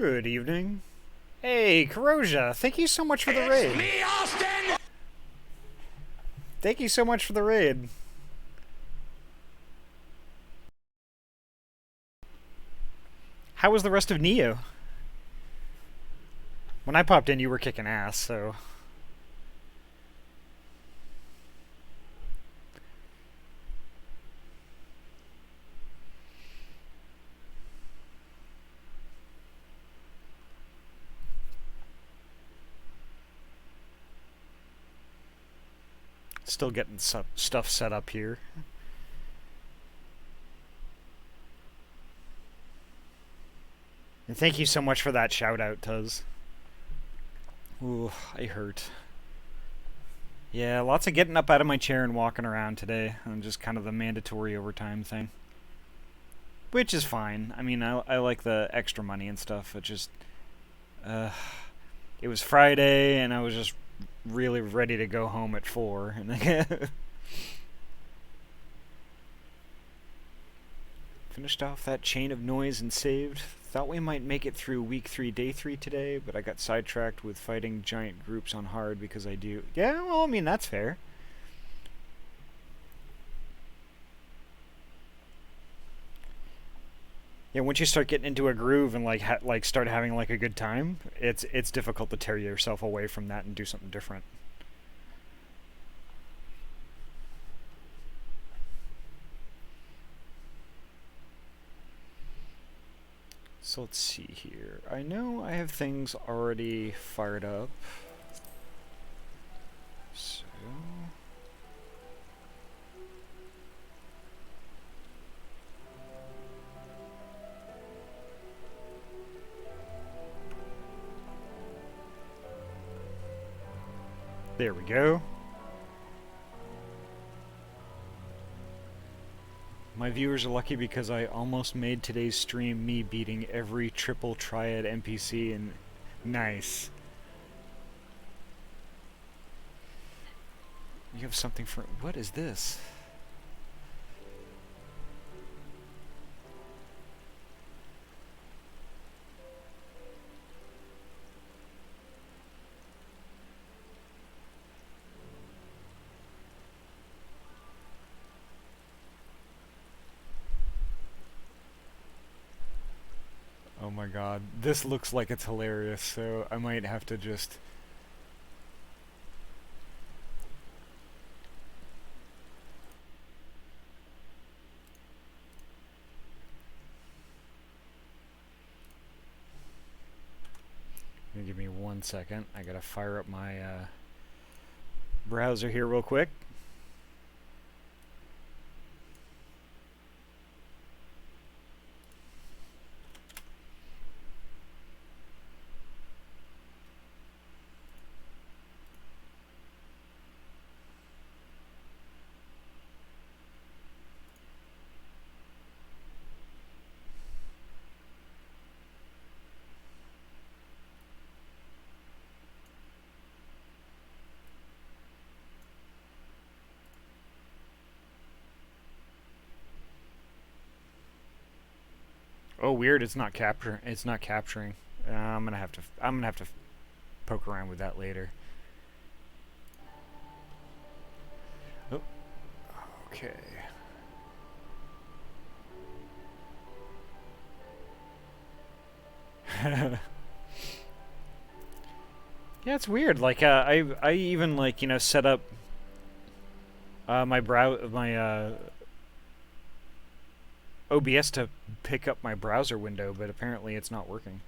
Good evening. Hey, Corrosia, thank you so much for the raid. Me, Austin! Thank you so much for the raid. How was the rest of Neo? When I popped in, you were kicking ass, so... Still getting stuff set up here. And thank you so much for that shout out, Tuz. Ooh, I hurt. Yeah, lots of getting up out of my chair and walking around today. And just kind of the mandatory overtime thing. Which is fine. I mean, I like the extra money and stuff. It just... it was Friday, and I was just really ready to go home at 4. Finished off that chain of noise and saved. Thought we might make it through week 3, day 3 today, but I got sidetracked with fighting giant groups on hard because I do... Yeah, well, I mean, that's fair. Yeah, once you start getting into a groove and like start having like a good time, it's difficult to tear yourself away from that and do something different. So let's see here. I know I have things already fired up. So... There we go. My viewers are lucky because I almost made today's stream me beating every triple triad NPC and... Nice. You have something for... What is this? Oh my god, this looks like it's hilarious, so I might have to just... Give me 1 second. I gotta fire up my browser here real quick. Oh, weird! It's not capturing. I'm gonna have to poke around with that later. Oh, okay. Yeah, it's weird. Like, I even like set up my OBS to pick up my browser window, but apparently it's not working.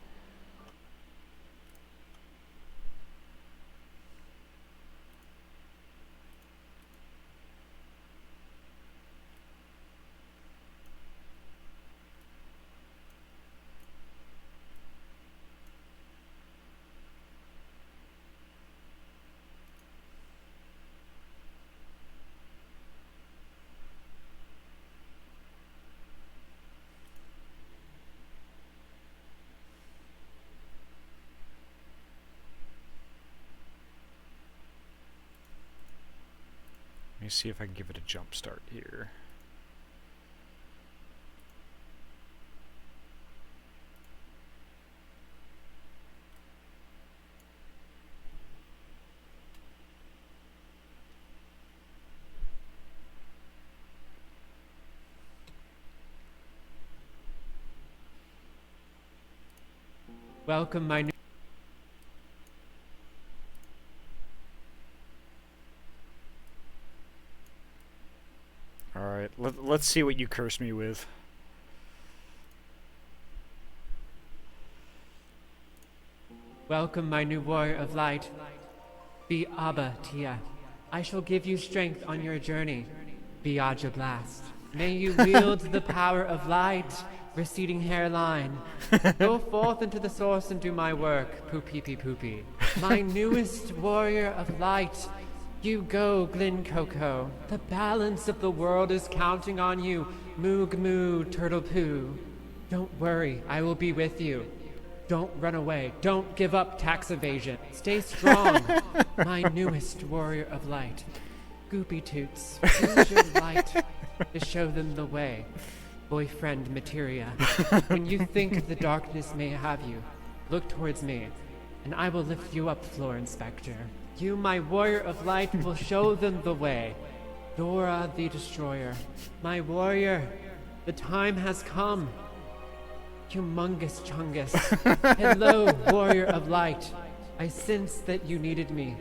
Let me see if I can give it a jump start here. Welcome, my new... Alright, let's see what you curse me with. Welcome, my new warrior of light. Be Abba, Tia. I shall give you strength on your journey. Be Aja Blast. May you wield the power of light, receding hairline. Go forth into the source and do my work, poopy poopy. My newest warrior of light. You go, Glyn Coco. The balance of the world is counting on you, Moog Moo Turtle Poo. Don't worry, I will be with you. Don't run away. Don't give up tax evasion. Stay strong. My newest warrior of light. Goopy Toots. Use your light to show them the way. Boyfriend materia. When you think the darkness may have you, look towards me, and I will lift you up, Floor Inspector. You, my warrior of light, will show them the way. Dora the Destroyer. My warrior, the time has come. Humongous Chungus. Hello, warrior of light. I sense that you needed me.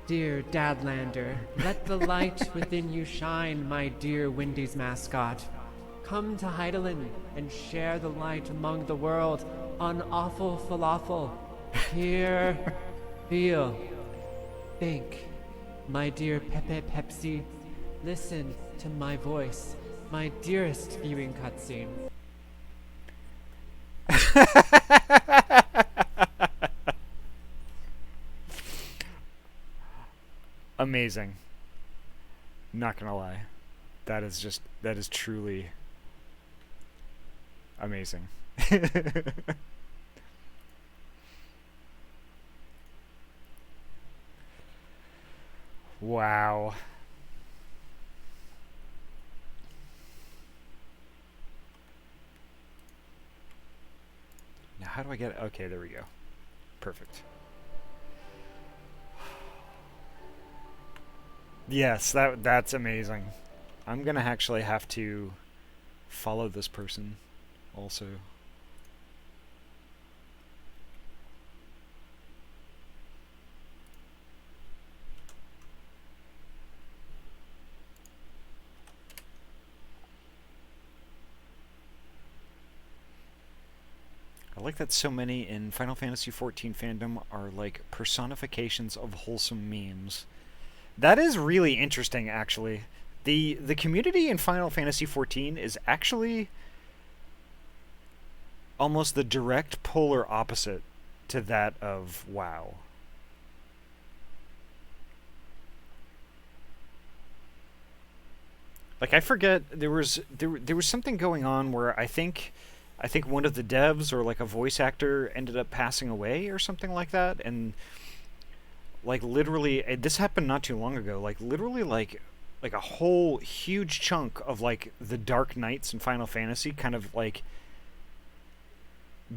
Dear Dadlander, let the light within you shine, my dear Wendy's mascot. Come to Heidelin and share the light among the world on awful falafel. Hear, feel, think. My dear Pepe Pepsi, listen to my voice, my dearest viewing cutscene. Amazing. Not gonna lie. That is truly amazing. Wow. Now how do I get... Okay, there we go. Perfect. Yes, that's amazing. I'm gonna actually have to follow this person also. I like that so many in Final Fantasy XIV fandom are like personifications of wholesome memes. That is really interesting, actually. The community in Final Fantasy XIV is actually almost the direct polar opposite to that of WoW. Like, I forget, there was something going on where I think one of the devs or like a voice actor ended up passing away or something like that, and like literally this happened not too long ago. Like literally like a whole huge chunk of like the Dark Knights in Final Fantasy kind of like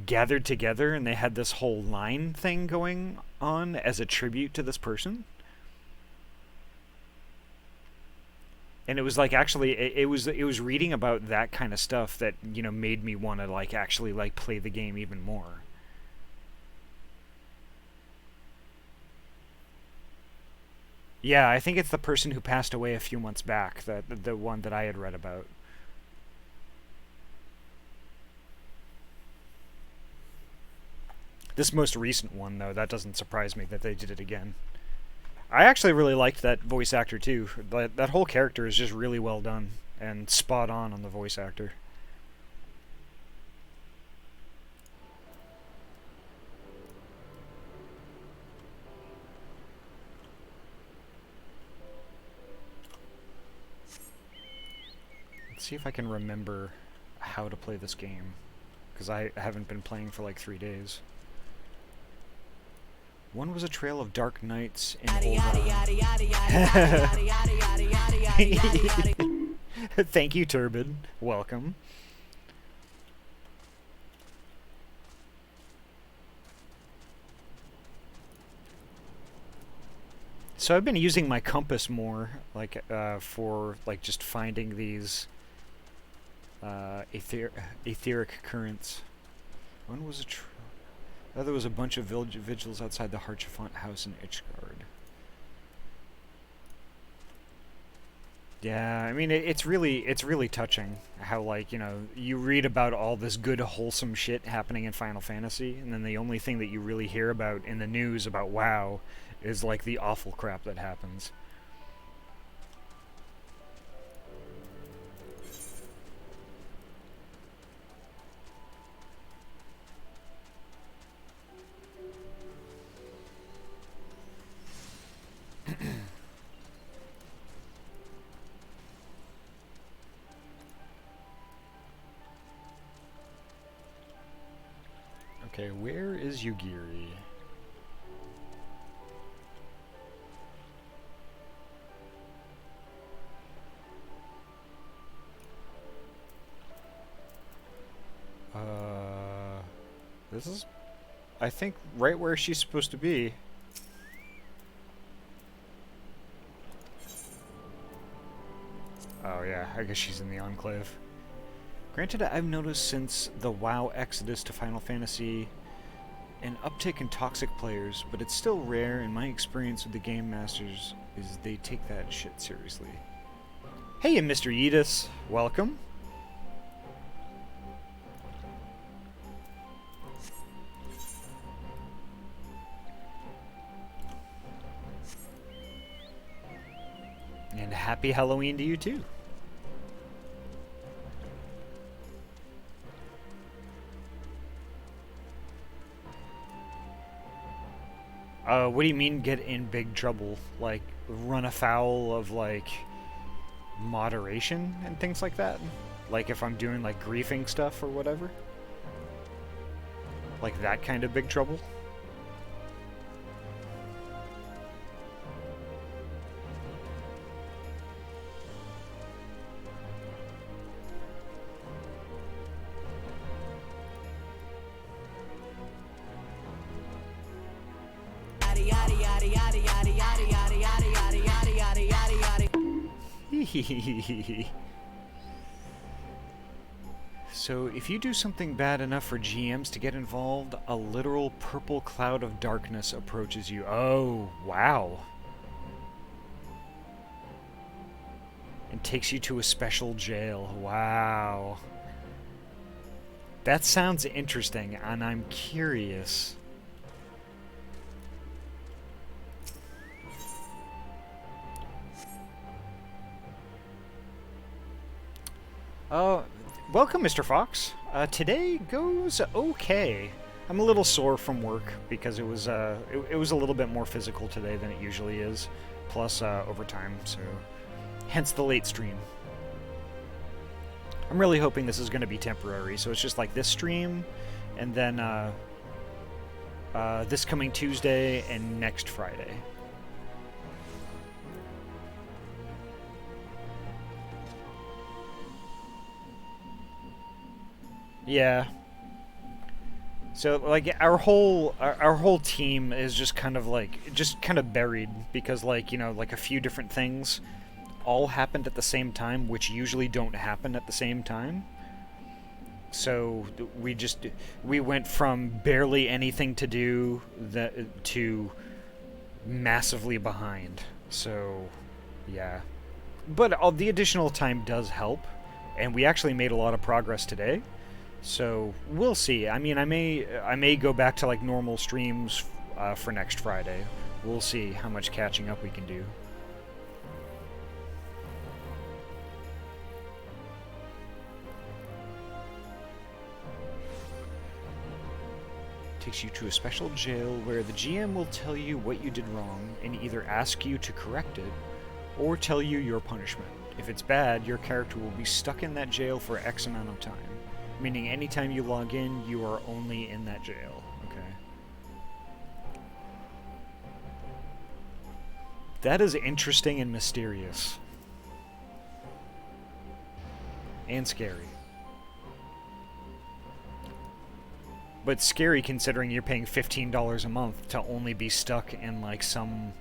gathered together, and they had this whole line thing going on as a tribute to this person. And it was like actually it was reading about that kind of stuff that, you know, made me want to like actually like play the game even more. Yeah, I think it's the person who passed away a few months back, the one that I had read about. This most recent one, though, that doesn't surprise me that they did it again. I actually really liked that voice actor, too. That whole character is just really well done and spot on the voice actor. Let's see if I can remember how to play this game, because I haven't been playing for like 3 days. One was a trail of dark nights in Thank you, Turbid. Welcome. So I've been using my compass more, like, for, like, just finding these etheric currents. One was a There was a bunch of vigils outside the Harchefont house in Ichgard. Yeah, I mean, it's really touching how, like, you know, you read about all this good, wholesome shit happening in Final Fantasy, and then the only thing that you really hear about in the news about WoW is, like, the awful crap that happens. Okay, where is Yugiri? This is, I think, right where she's supposed to be. Oh yeah, I guess she's in the Enclave. Granted, I've noticed since the WoW exodus to Final Fantasy an uptick in toxic players, but it's still rare. In my experience with the game masters is they take that shit seriously. Hey, Mr. Yedis, welcome. And happy Halloween to you too. What do you mean get in big trouble? Like, run afoul of, like, moderation and things like that? Like if I'm doing, like, griefing stuff or whatever? Like that kind of big trouble? So, if you do something bad enough for GMs to get involved, a literal purple cloud of darkness approaches you. Oh, wow. And takes you to a special jail. Wow. That sounds interesting, and I'm curious. Welcome, Mr. Fox. Today goes okay. I'm a little sore from work because it was a little bit more physical today than it usually is, plus overtime, so hence the late stream. I'm really hoping this is going to be temporary, so it's just like this stream, and then this coming Tuesday and next Friday. Yeah. So like our whole team is just kind of buried because, like, you know, like a few different things all happened at the same time, which usually don't happen at the same time. So we went from barely anything to do to massively behind. So yeah. But the additional time does help, and we actually made a lot of progress today. So we'll see. I mean, I may go back to like normal streams for next Friday. We'll see how much catching up we can do. Takes you to a special jail where the GM will tell you what you did wrong and either ask you to correct it or tell you your punishment. If it's bad, your character will be stuck in that jail for X amount of time. Meaning anytime you log in, you are only in that jail. Okay. That is interesting and mysterious. And scary. But scary considering you're paying $15 a month to only be stuck in, like, some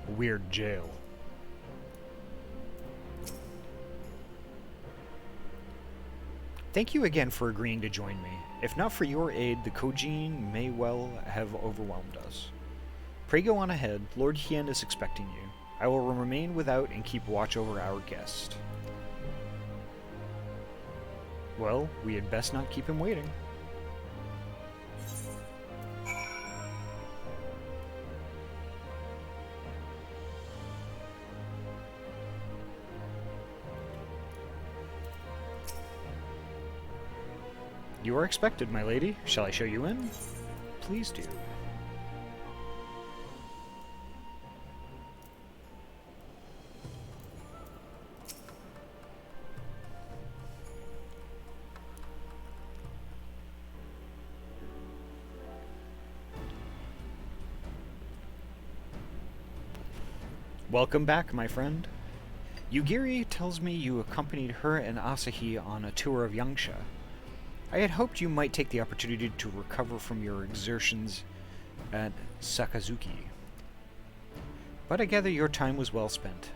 weird jail. Thank you again for agreeing to join me. If not for your aid, the Kojin may well have overwhelmed us. Pray go on ahead. Lord Hien is expecting you. I will remain without and keep watch over our guest. Well, we had best not keep him waiting. You are expected, my lady. Shall I show you in? Please do. Welcome back, my friend. Yugiri tells me you accompanied her and Asahi on a tour of Yangsha. I had hoped you might take the opportunity to recover from your exertions at Sakazuki. But I gather your time was well spent.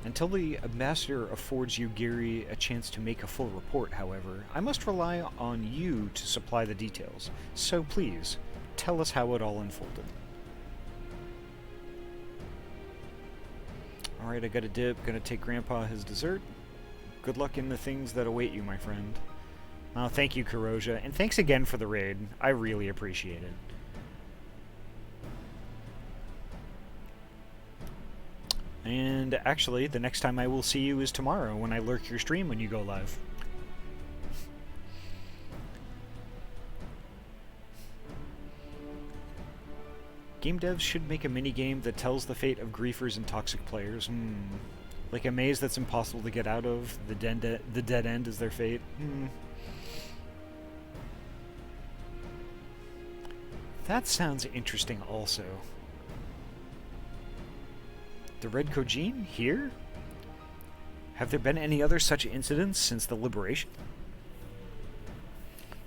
Until the ambassador affords Yugiri a chance to make a full report, however, I must rely on you to supply the details. So please, tell us how it all unfolded. Alright, I got a dip. Gonna take Grandpa his dessert. Good luck in the things that await you, my friend. Oh, thank you, Kuroja, and thanks again for the raid. I really appreciate it. And actually, the next time I will see you is tomorrow when I lurk your stream when you go live. Game devs should make a minigame that tells the fate of griefers and toxic players. Like a maze that's impossible to get out of. The dead end is their fate. That sounds interesting also. The Red Kojin? Here? Have there been any other such incidents since the liberation?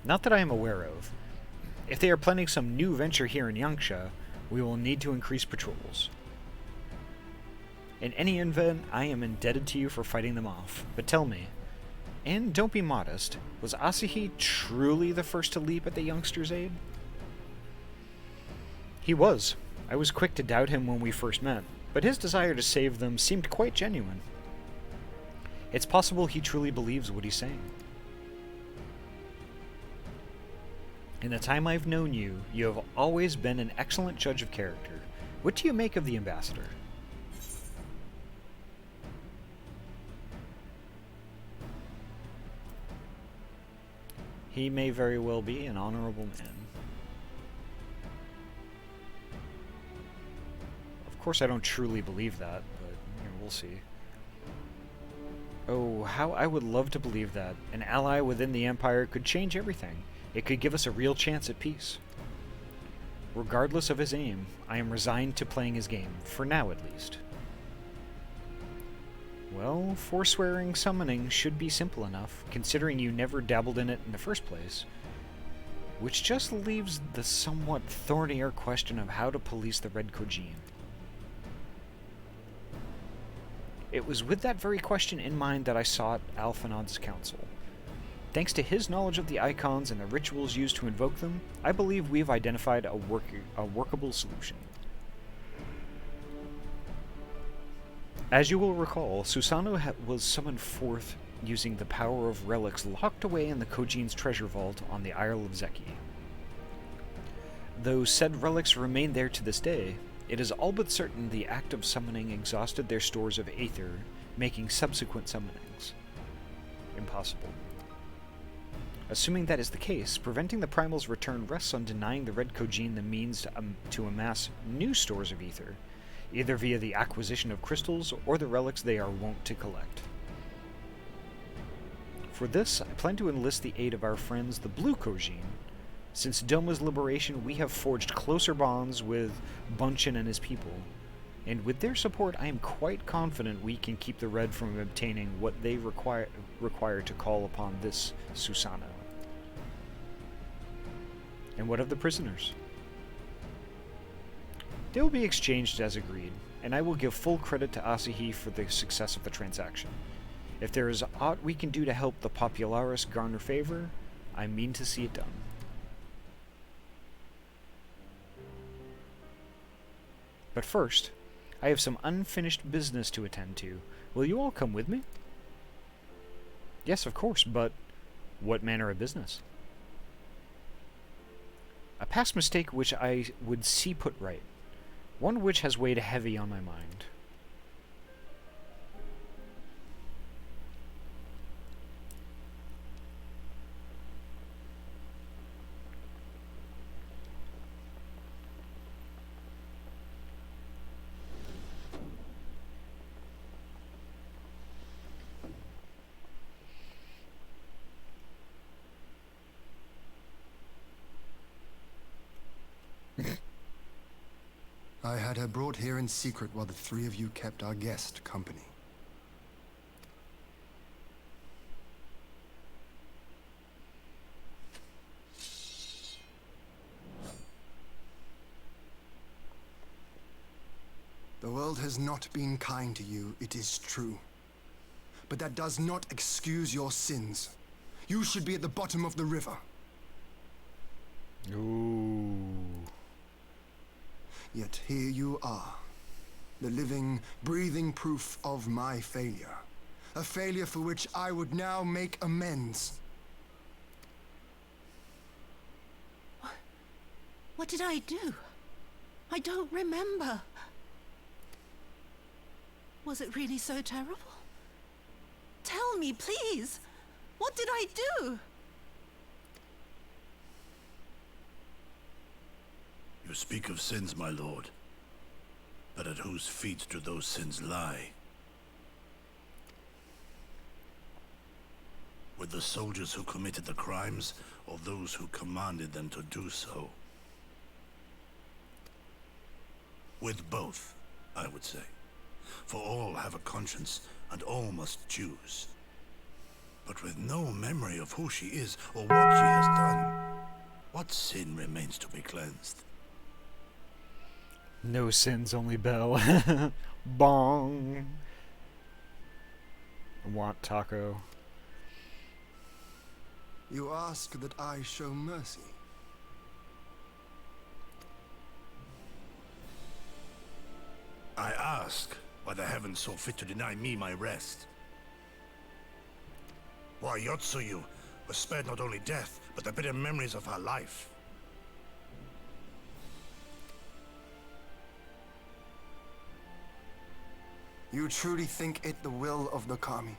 Not that I am aware of. If they are planning some new venture here in Yangsha, we will need to increase patrols. In any event, I am indebted to you for fighting them off. But tell me, and don't be modest, was Asahi truly the first to leap at the youngster's aid? He was. I was quick to doubt him when we first met, but his desire to save them seemed quite genuine. It's possible he truly believes what he's saying. In the time I've known you, you have always been an excellent judge of character. What do you make of the ambassador? He may very well be an honorable man. Of course I don't truly believe that, but we'll see. Oh, how I would love to believe that. An ally within the Empire could change everything. It could give us a real chance at peace. Regardless of his aim, I am resigned to playing his game, for now at least. Well, forswearing summoning should be simple enough, considering you never dabbled in it in the first place. Which just leaves the somewhat thornier question of how to police the Red Kojin. It was with that very question in mind that I sought Alphanod's counsel. Thanks to his knowledge of the icons and the rituals used to invoke them, I believe we have identified a workable solution. As you will recall, Susanoo was summoned forth using the power of relics locked away in the Kojin's treasure vault on the Isle of Zeki. Though said relics remain there to this day, it is all but certain the act of summoning exhausted their stores of aether, making subsequent summonings impossible. Assuming that is the case, preventing the Primal's return rests on denying the Red Kojin the means to amass new stores of ether, either via the acquisition of crystals or the relics they are wont to collect. For this, I plan to enlist the aid of our friends the Blue Kojin. Since Doma's liberation, we have forged closer bonds with Bunchin and his people, and with their support I am quite confident we can keep the Red from obtaining what they require to call upon this Susanoo. And what of the prisoners? They will be exchanged as agreed, and I will give full credit to Asahi for the success of the transaction. If there is aught we can do to help the Popularis garner favor, I mean to see it done. But first, I have some unfinished business to attend to. Will you all come with me? Yes, of course, but what manner of business? A past mistake which I would see put right. One which has weighed heavy on my mind. I had her brought here in secret while the three of you kept our guest company. The world has not been kind to you, it is true. But that does not excuse your sins. You should be at the bottom of the river. Ooh. Yet here you are, the living, breathing proof of my failure. A failure for which I would now make amends. What did I do? I don't remember. Was it really so terrible? Tell me, please. What did I do? You speak of sins, my lord. But at whose feet do those sins lie? With the soldiers who committed the crimes, or those who commanded them to do so? With both, I would say. For all have a conscience, and all must choose. But with no memory of who she is, or what she has done, what sin remains to be cleansed? No sins, only Bell. Bong. Want taco. You ask that I show mercy. I ask why the heavens saw fit to deny me my rest. Why Yotsuyu was spared not only death, but the bitter memories of her life. You truly think it the will of the Kami?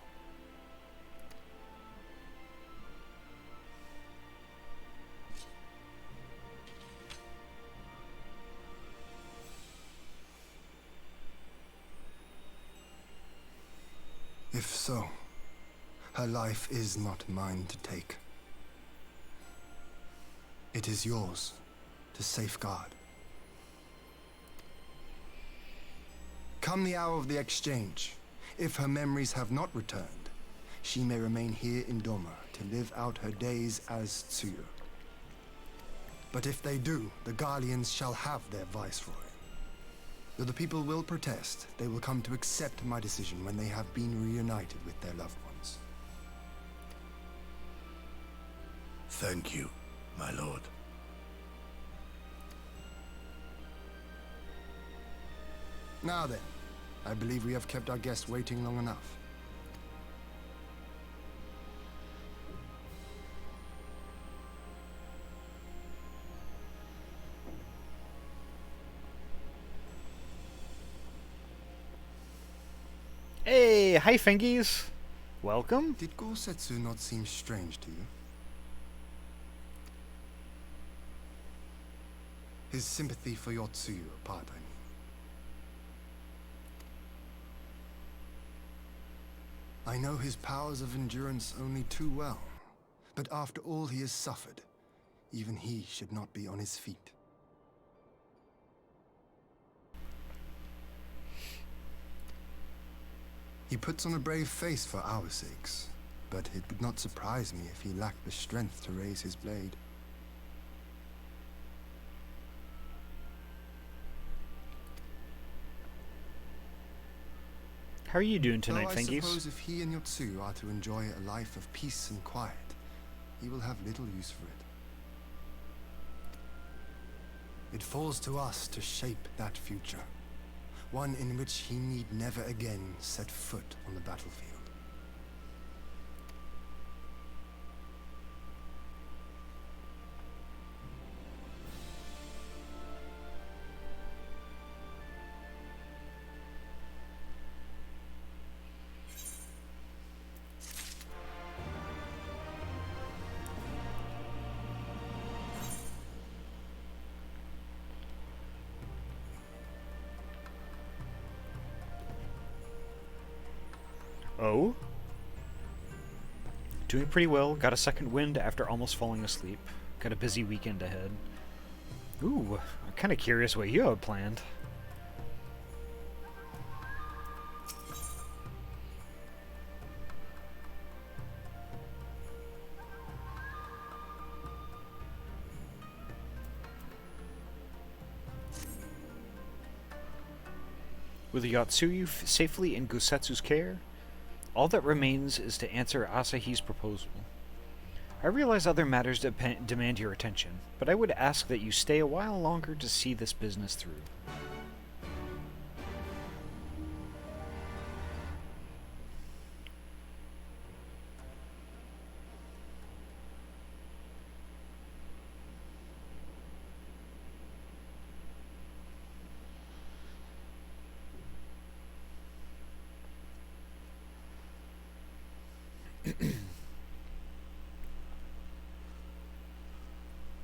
If so, her life is not mine to take. It is yours to safeguard. Come the hour of the exchange, if her memories have not returned, she may remain here in Doma to live out her days as Tsuyu. But if they do, the Guardians shall have their viceroy. Though the people will protest, they will come to accept my decision when they have been reunited with their loved ones. Thank you, my lord. Now then, I believe we have kept our guest waiting long enough. Hey, hi Fingies. Welcome. Did Gorsetsu not seem strange to you? His sympathy for Yotsuyu apart, I mean. I know his powers of endurance only too well, but after all he has suffered, even he should not be on his feet. He puts on a brave face for our sakes, but it would not surprise me if he lacked the strength to raise his blade. How are you doing tonight, Though I Fingies? suppose if he and Yotsuyu are to enjoy a life of peace and quiet, he will have little use for it. It falls to us to shape that future, one in which he need never again set foot on the battlefield. Oh? Doing pretty well. Got a second wind after almost falling asleep. Got a busy weekend ahead. Ooh, I'm kind of curious what you have planned. With Yotsuyu safely in Gusetsu's care, all that remains is to answer Asahi's proposal. I realize other matters demand your attention, but I would ask that you stay a while longer to see this business through.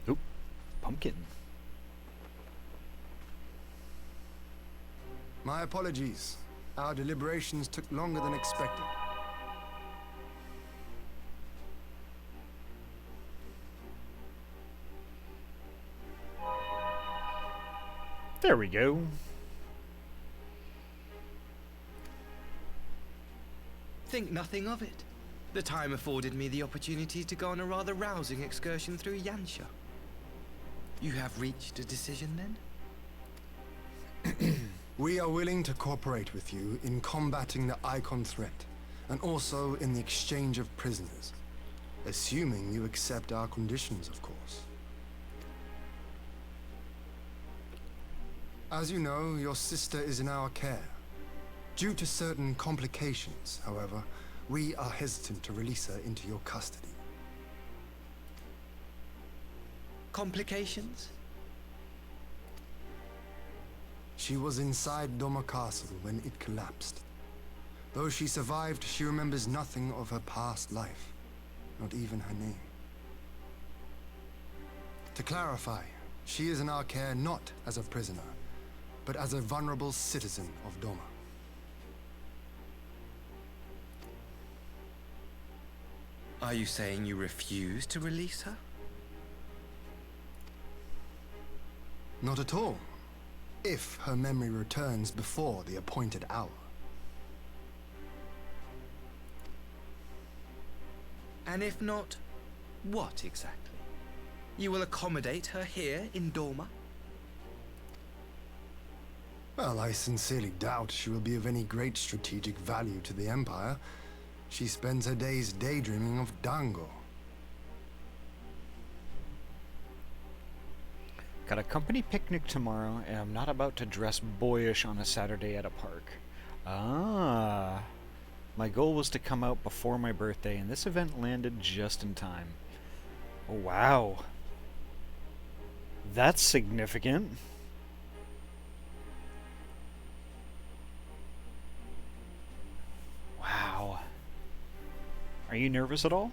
Oop, pumpkin. My apologies. Our deliberations took longer than expected. There we go. Think nothing of it. The time afforded me the opportunity to go on a rather rousing excursion through Yansha. You have reached a decision then? We are willing to cooperate with you in combating the Icon threat, and also in the exchange of prisoners. Assuming you accept our conditions, of course. As you know, your sister is in our care. Due to certain complications, however, we are hesitant to release her into your custody. Complications? She was inside Doma Castle when it collapsed. Though she survived, she remembers nothing of her past life, not even her name. To clarify, she is in our care not as a prisoner, but as a vulnerable citizen of Doma. Are you saying you refuse to release her? Not at all. If her memory returns before the appointed hour. And if not, what exactly? You will accommodate her here in Doma? Well, I sincerely doubt she will be of any great strategic value to the Empire. She spends her days daydreaming of Dango. Got a company picnic tomorrow, and I'm not about to dress boyish on a Saturday at a park. Ah. My goal was to come out before my birthday, and this event landed just in time. Oh, wow. That's significant. Wow. Are you nervous at all?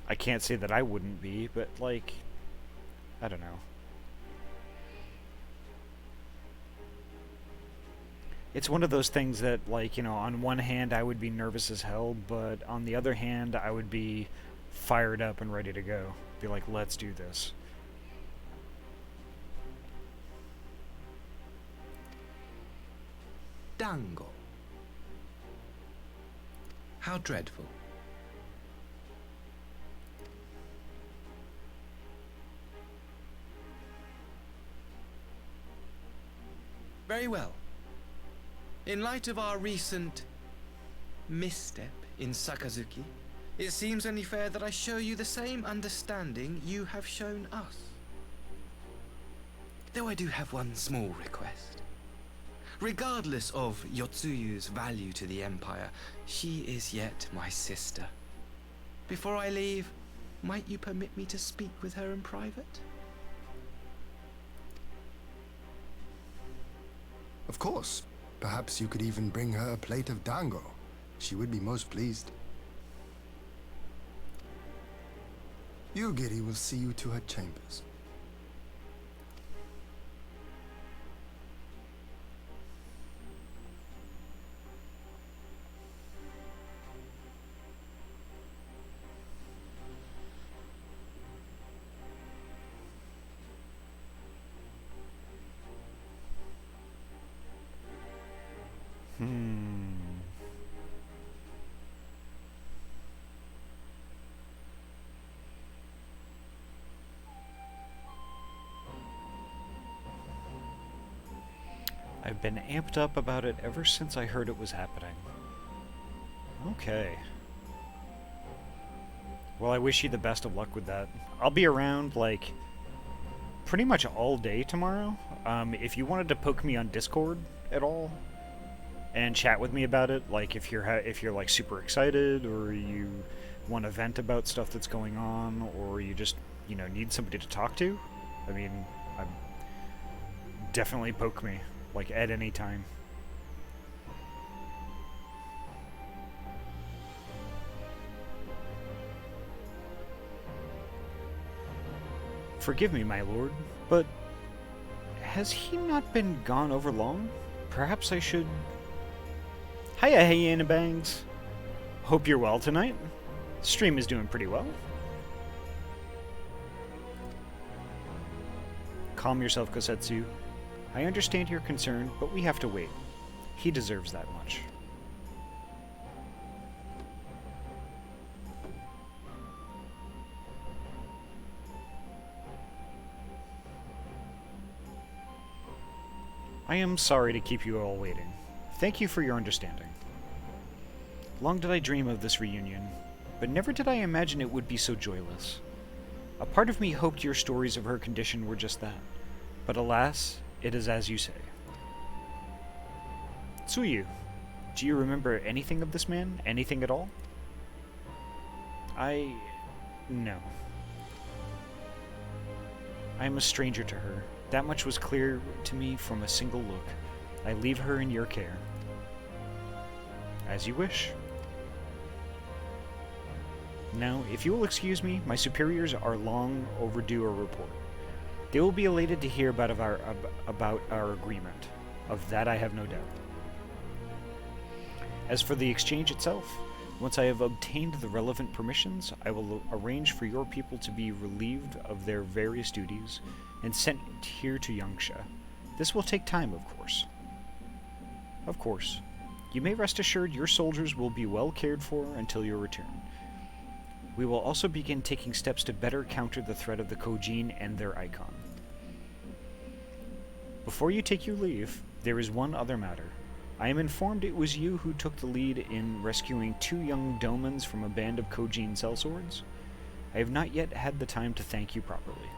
I can't say that I wouldn't be, but, like, I don't know. It's one of those things that, like, you know, on one hand I would be nervous as hell, but on the other hand I would be fired up and ready to go. Be like, let's do this. Dango. How dreadful. Very well. In light of our recent misstep in Sakazuki, it seems only fair that I show you the same understanding you have shown us. Though I do have one small request. Regardless of Yotsuyu's value to the Empire, she is yet my sister. Before I leave, might you permit me to speak with her in private? Of course. Perhaps you could even bring her a plate of dango. She would be most pleased. Yugiri will see you to her chambers. I've been amped up about it ever since I heard it was happening. Okay. Well, I wish you the best of luck with that. I'll be around, like, pretty much all day tomorrow. If you wanted to poke me on Discord at all and chat with me about it, like if you're like super excited, or you want to vent about stuff that's going on, or you just, you know, need somebody to talk to, I mean, definitely poke me, like, at any time. Forgive me, my lord, but has he not been gone over long? Perhaps I should... Hiya, Hyena Bangs. Hope you're well tonight. Stream is doing pretty well. Calm yourself, Kosetsu. I understand your concern, but we have to wait. He deserves that much. I am sorry to keep you all waiting. Thank you for your understanding. Long did I dream of this reunion, but never did I imagine it would be so joyless. A part of me hoped your stories of her condition were just that, but alas, it is as you say. Tsuyu, do you remember anything of this man? Anything at all? No. I am a stranger to her. That much was clear to me from a single look. I leave her in your care. As you wish. Now, if you will excuse me, my superiors are long overdue a report. They will be elated to hear about our agreement. Of that I have no doubt. As for the exchange itself, once I have obtained the relevant permissions, I will arrange for your people to be relieved of their various duties and sent here to Yangsha. This will take time, of course. Of course. You may rest assured your soldiers will be well cared for until your return. We will also begin taking steps to better counter the threat of the Kojin and their icon. Before you take your leave, there is one other matter. I am informed it was you who took the lead in rescuing 2 young Domans from a band of Kojin sellswords. I have not yet had the time to thank you properly.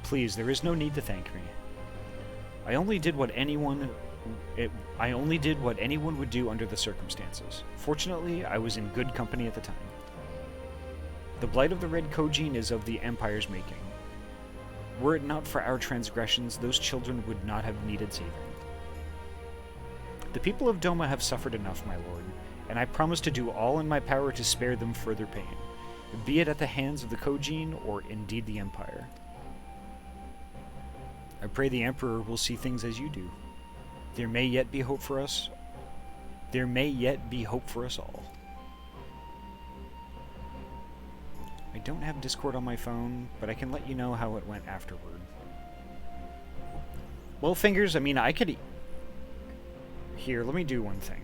Please, there is no need to thank me. I only did what anyone would do under the circumstances. Fortunately, I was in good company at the time. The blight of the Red Kojin is of the Empire's making. Were it not for our transgressions, those children would not have needed saving. The people of Doma have suffered enough, my lord, and I promise to do all in my power to spare them further pain, be it at the hands of the Kojin or indeed the Empire. I pray the Emperor will see things as you do. There may yet be hope for us. There may yet be hope for us all. I don't have Discord on my phone, but I can let you know how it went afterward. Well, Fingers, I mean, I could... Here, let me do one thing.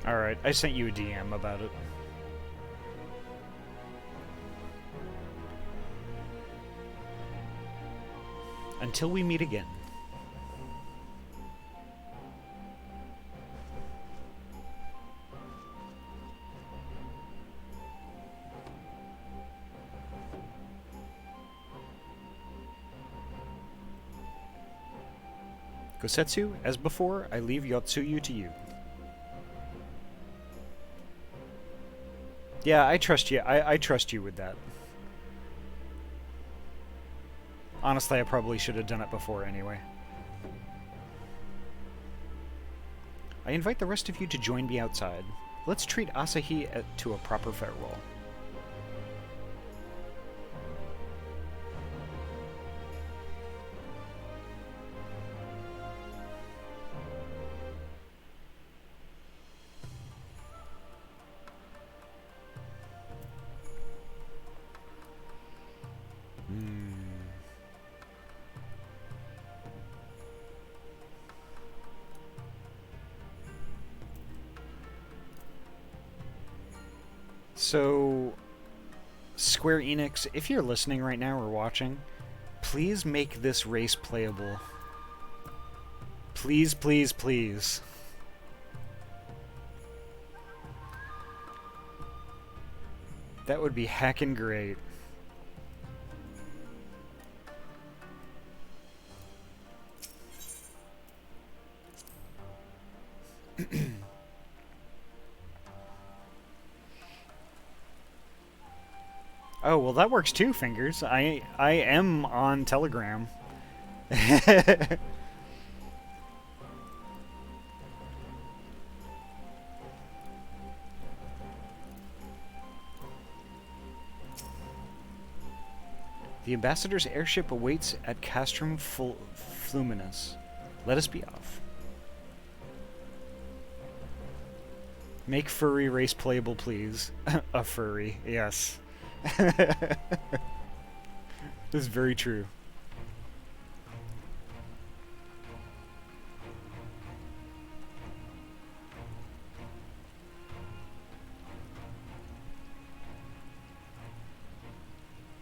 Alright, I sent you a DM about it. Until we meet again. Gosetsu, as before, I leave Yotsuyu to you. Yeah, I trust you. I trust you with that. Honestly, I probably should have done it before anyway. I invite the rest of you to join me outside. Let's treat Asahi to a proper farewell. So, Square Enix, if you're listening right now or watching, please make this race playable. Please, please, please. That would be heckin' great. Oh, well that works too, Fingers. I am on Telegram. The ambassador's airship awaits at Castrum Fluminus. Let us be off. Make furry race playable, please. A furry, yes. This is very true.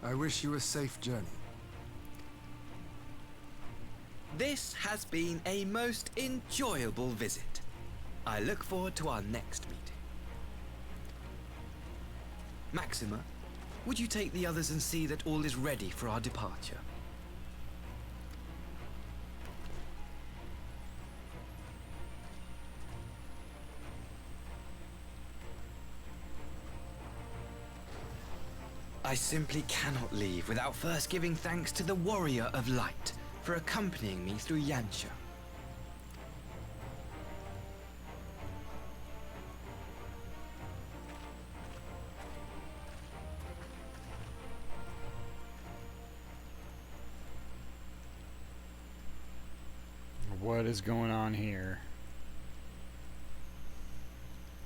I wish you a safe journey. This has been a most enjoyable visit. I look forward to our next meeting. Maxima, would you take the others and see that all is ready for our departure? I simply cannot leave without first giving thanks to the Warrior of Light for accompanying me through Yansha. What is going on here?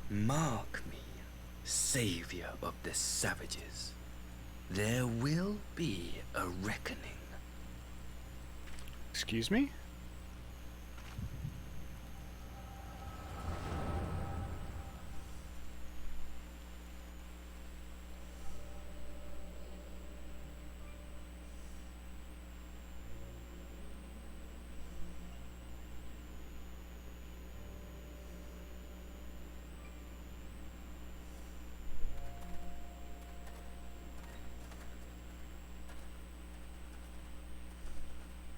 Mark me, savior of the savages. There will be a reckoning. Excuse me?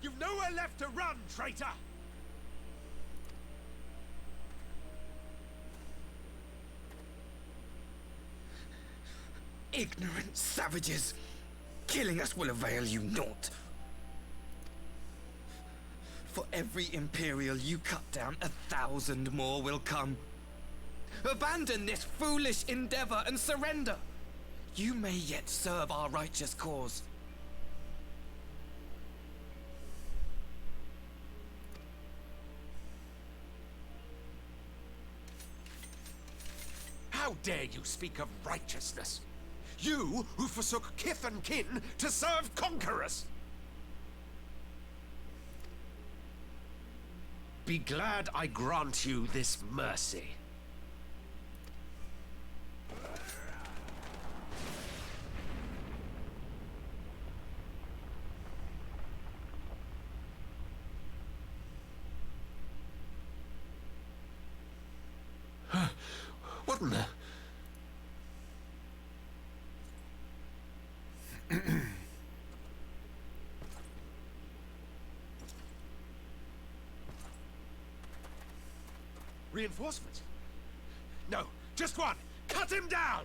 You've nowhere left to run, traitor! Ignorant savages! Killing us will avail you naught. For every Imperial you cut down, 1,000 more will come. Abandon this foolish endeavor and surrender. You may yet serve our righteous cause. How dare you speak of righteousness? You who forsook kith and kin to serve conquerors! Be glad I grant you this mercy. What in the... Reinforcements? No, just one! Cut him down!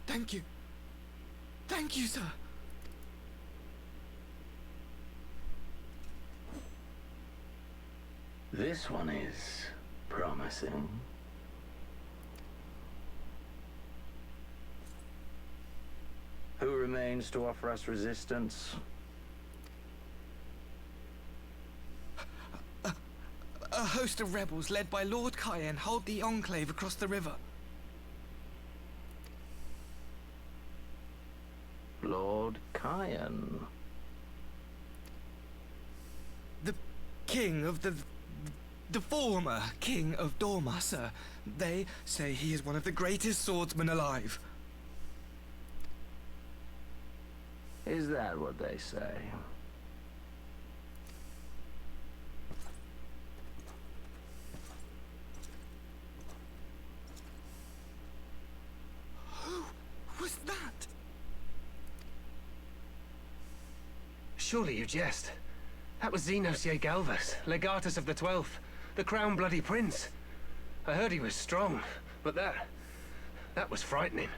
Thank you. Thank you, sir. This one is promising. Who remains to offer us resistance? A host of rebels led by Lord Cayenne hold the enclave across the river. Lord Cayenne. The king of the former king of Doma, sir. They say he is one of the greatest swordsmen alive. Is that what they say? Who was that? Surely you jest. That was Xenos Galvus, legatus of the 12th, the crown bloody prince. I heard he was strong, but that was frightening.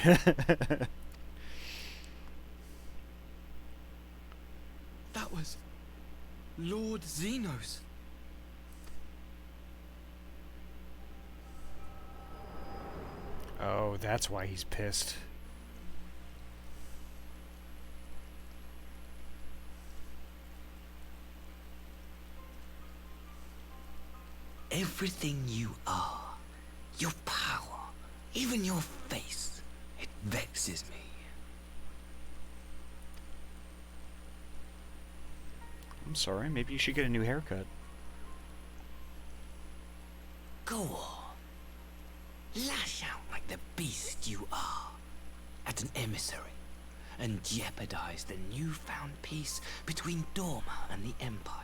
That was Lord Xenos. Oh, that's why he's pissed. Everything you are, your power, even your face, it vexes me. I'm sorry, maybe you should get a new haircut. Go on. Lash out like the beast you are at an emissary and jeopardize the newfound peace between Doma and the Empire.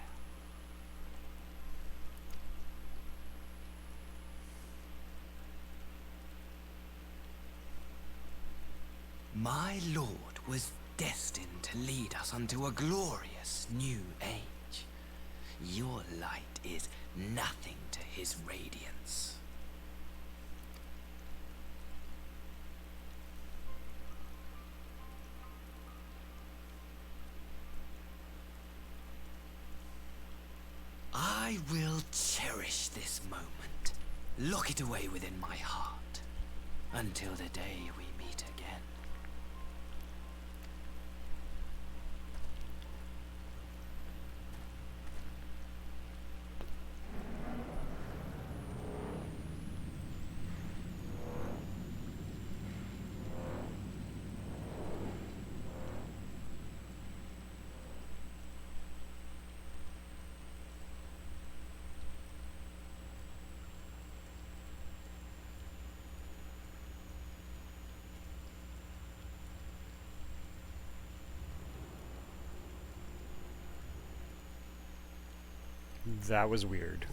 My lord was destined to lead us unto a glorious new age. Your light is nothing to his radiance. I will cherish this moment, lock it away within my heart, until the day we meet again. That was weird.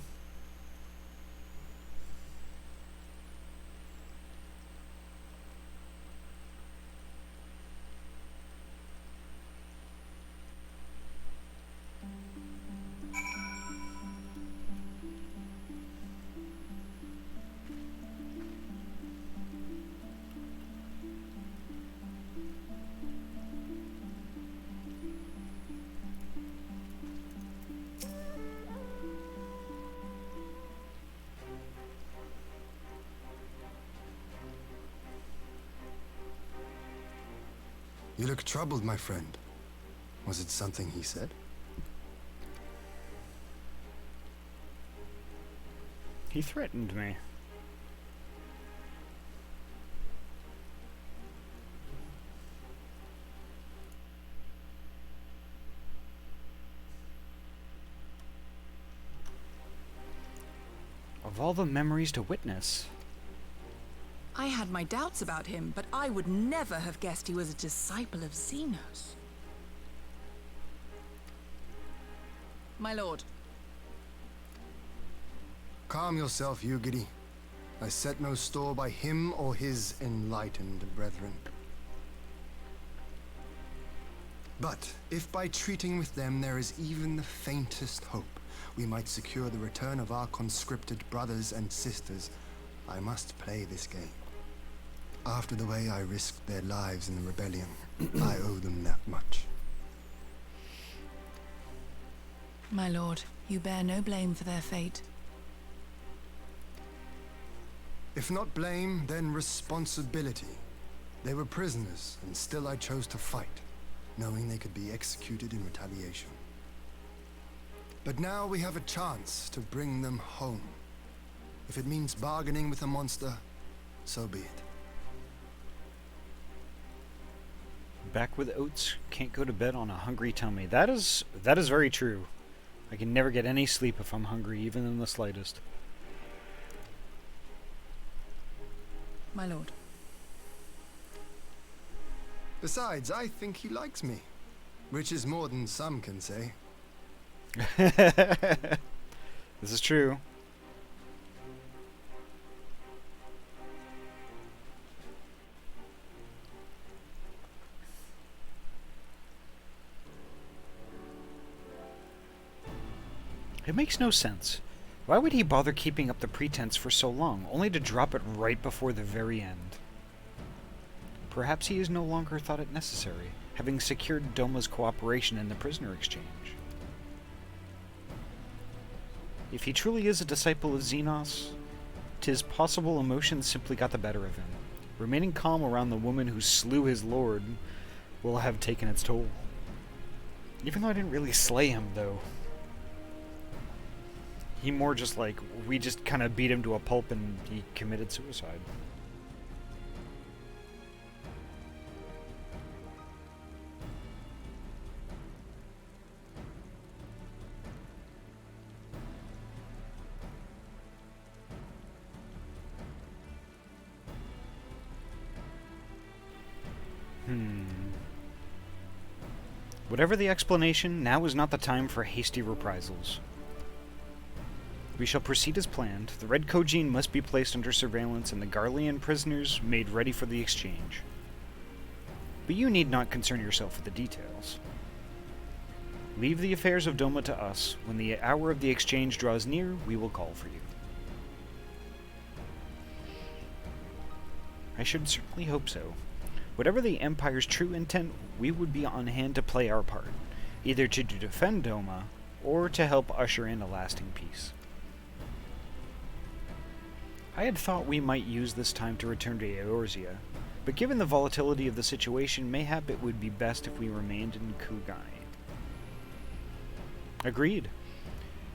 You look troubled, my friend. Was it something he said? He threatened me. Of all the memories to witness. I had my doubts about him, but I would never have guessed he was a disciple of Xenos. My lord. Calm yourself, Yugiri. I set no store by him or his enlightened brethren. But if by treating with them there is even the faintest hope, we might secure the return of our conscripted brothers and sisters, I must play this game. After the way I risked their lives in the rebellion, I owe them that much. My lord, you bear no blame for their fate. If not blame, then responsibility. They were prisoners, and still I chose to fight, knowing they could be executed in retaliation. But now we have a chance to bring them home. If it means bargaining with a monster, so be it. Back with oats, can't go to bed on a hungry tummy. That is very true. I can never get any sleep if I'm hungry, even in the slightest. My lord. Besides, I think he likes me, which is more than some can say. This is true. It makes no sense. Why would he bother keeping up the pretense for so long, only to drop it right before the very end? Perhaps he has no longer thought it necessary, having secured Doma's cooperation in the prisoner exchange. If he truly is a disciple of Xenos, 'tis possible emotions simply got the better of him. Remaining calm around the woman who slew his lord will have taken its toll. Even though I didn't really slay him, though. He more just like, we just kind of beat him to a pulp and he committed suicide. Whatever the explanation, now is not the time for hasty reprisals. We shall proceed as planned. The Red Kojin must be placed under surveillance and the Garlean prisoners made ready for the exchange. But you need not concern yourself with the details. Leave the affairs of Doma to us. When the hour of the exchange draws near, we will call for you. I should certainly hope so. Whatever the Empire's true intent, we would be on hand to play our part, either to defend Doma, or to help usher in a lasting peace. I had thought we might use this time to return to Eorzea, but given the volatility of the situation, mayhap it would be best if we remained in Kugani. Agreed.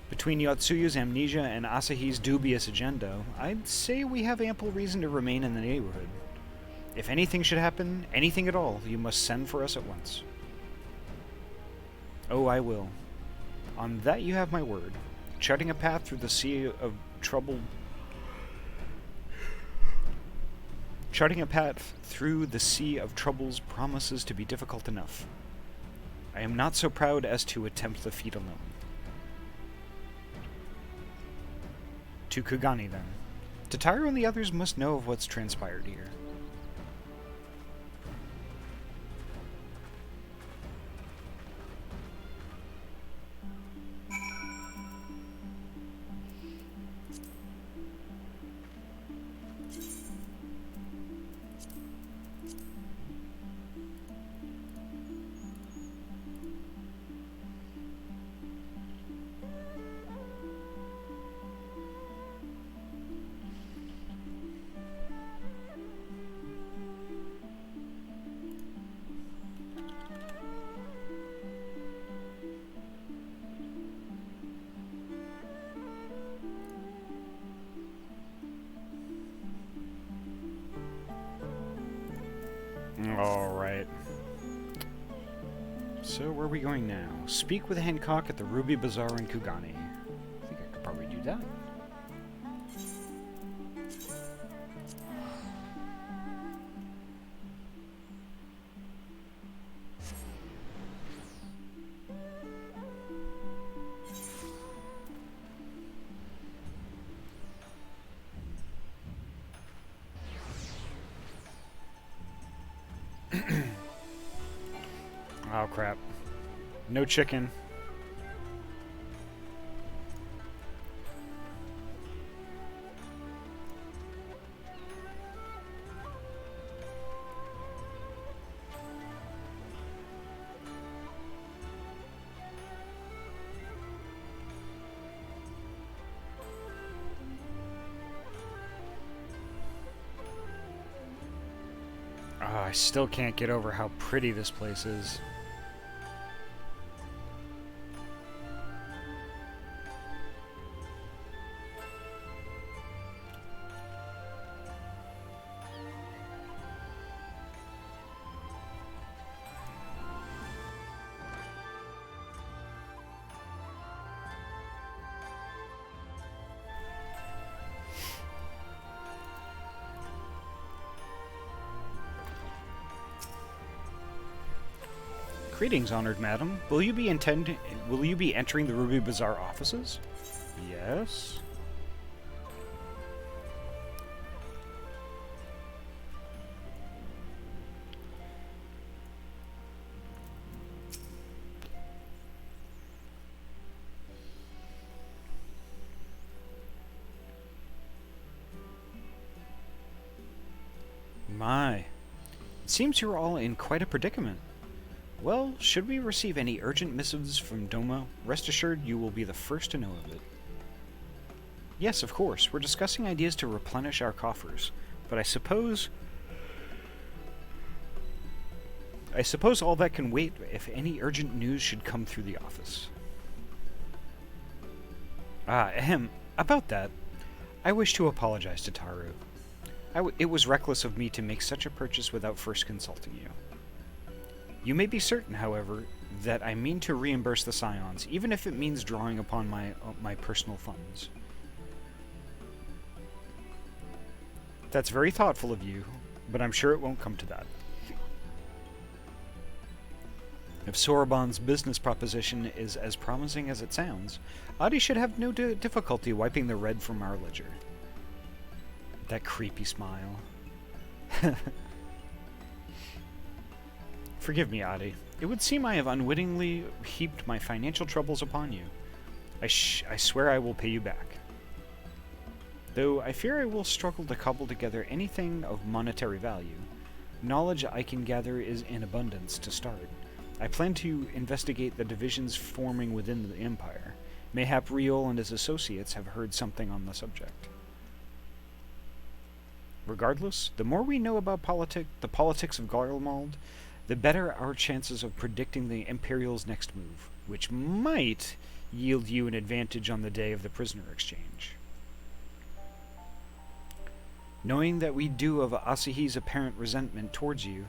Between Yotsuyu's amnesia and Asahi's dubious agenda, I'd say we have ample reason to remain in the neighborhood. If anything should happen, anything at all, you must send for us at once. Oh, I will. On that you have my word. Charting a path through the sea of trouble... Charting a path through the sea of troubles promises to be difficult enough. I am not so proud as to attempt the feat alone. To Kugani, then. Tataru and the others must know of what's transpired here. Alright. So, where are we going now? Speak with Hancock at the Ruby Bazaar in Kugani. I think I could probably do that. Oh crap. No chicken. Oh, I still can't get over how pretty this place is. Greetings, honored madam. Will you be entering the Ruby Bazaar offices? Yes. My. It seems you're all in quite a predicament. Well, should we receive any urgent missives from Doma, rest assured you will be the first to know of it. Yes, of course. We're discussing ideas to replenish our coffers, but I suppose all that can wait if any urgent news should come through the office. About that, I wish to apologize to Taru. It was reckless of me to make such a purchase without first consulting you. You may be certain, however, that I mean to reimburse the Scions, even if it means drawing upon my personal funds. That's very thoughtful of you, but I'm sure it won't come to that. If Soroban's business proposition is as promising as it sounds, Ahty should have no difficulty wiping the red from our ledger. That creepy smile. Forgive me, Ahty. It would seem I have unwittingly heaped my financial troubles upon you. I swear I will pay you back. Though I fear I will struggle to cobble together anything of monetary value. Knowledge I can gather is in abundance to start. I plan to investigate the divisions forming within the Empire. Mayhap Riol and his associates have heard something on the subject. Regardless, the more we know about the politics of Garlemald, the better our chances of predicting the Imperial's next move, which might yield you an advantage on the day of the prisoner exchange. Knowing that we do of Asahi's apparent resentment towards you,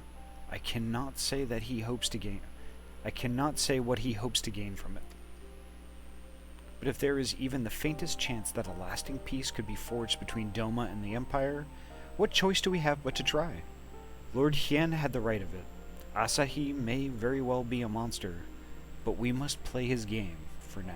I cannot say what he hopes to gain from it. But if there is even the faintest chance that a lasting peace could be forged between Doma and the Empire, what choice do we have but to try? Lord Hien had the right of it. Asahi may very well be a monster, but we must play his game for now.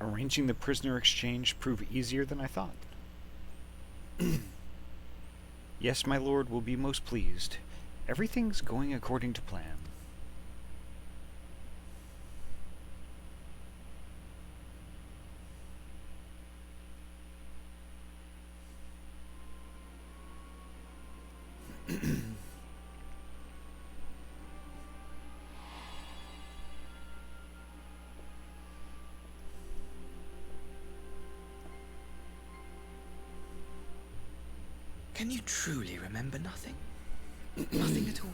Arranging the prisoner exchange proved easier than I thought. Yes, my lord will be most pleased. Everything's going according to plan. Can you truly remember nothing? Nothing at all?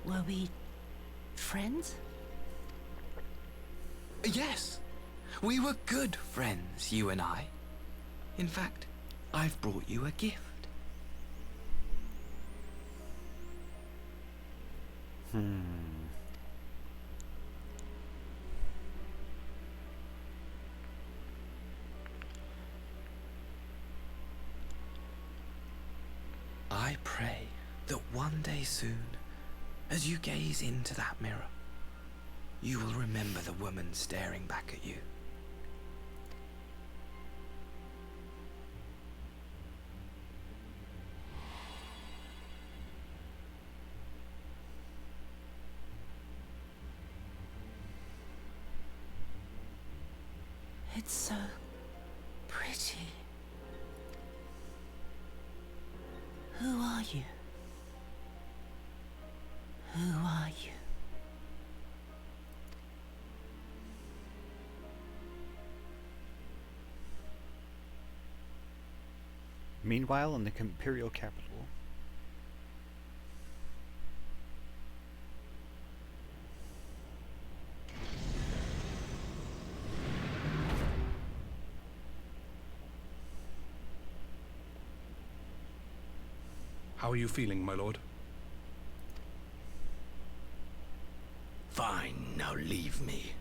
Were we friends? Yes. We were good friends, you and I. In fact, I've brought you a gift. I pray that one day soon, as you gaze into that mirror, you will remember the woman staring back at you. It's so pretty. Who are you? Who are you? Meanwhile, in the imperial capital. How are you feeling, my lord? Fine, now leave me.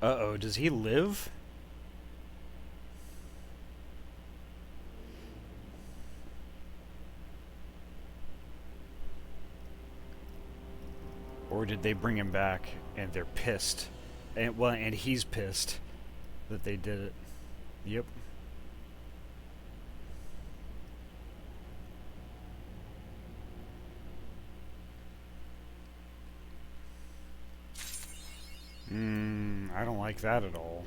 Uh-oh, does he live? Or did they bring him back and they're pissed? And he's pissed that they did it. Yep. I don't like that at all.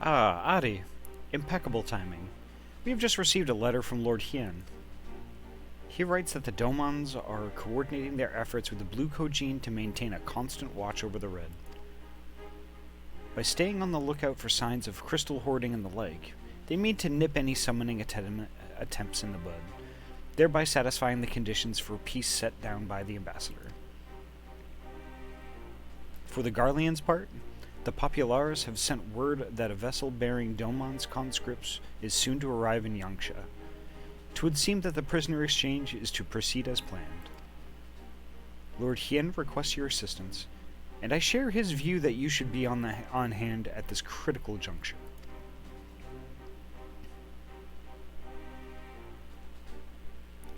Ah, Ahty. Impeccable timing. We have just received a letter from Lord Hien. He writes that the Domans are coordinating their efforts with the Blue Kojin to maintain a constant watch over the Red. By staying on the lookout for signs of crystal hoarding and the like, they mean to nip any summoning attempts in the bud, thereby satisfying the conditions for peace set down by the ambassador. For the Garlean's part, the Populares have sent word that a vessel bearing Doman's conscripts is soon to arrive in Yangsha. 'Twould seem that the prisoner exchange is to proceed as planned. Lord Hien requests your assistance, and I share his view that you should be on hand at this critical juncture.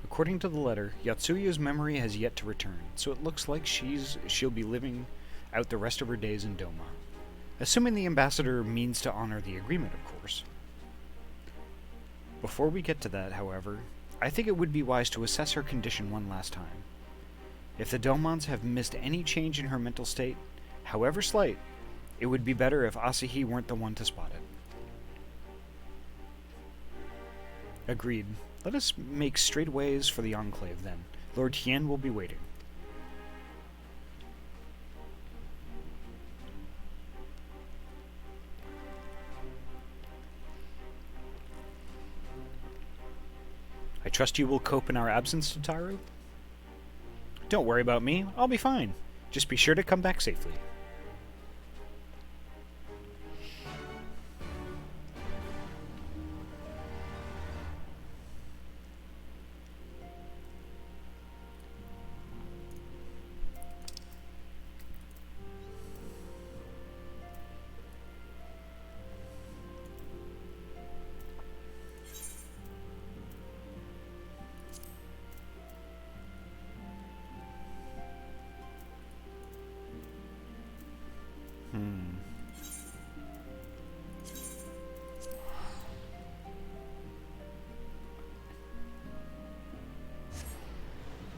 According to the letter, Yotsuyu's memory has yet to return, so it looks like she'll be living out the rest of her days in Doma. Assuming the ambassador means to honor the agreement, of course. Before we get to that, however, I think it would be wise to assess her condition one last time. If the Domans have missed any change in her mental state, however slight, it would be better if Asahi weren't the one to spot it. Agreed. Let us make straight ways for the Enclave, then. Lord Hien will be waiting. I trust you will cope in our absence, Tataru? Don't worry about me. I'll be fine. Just be sure to come back safely.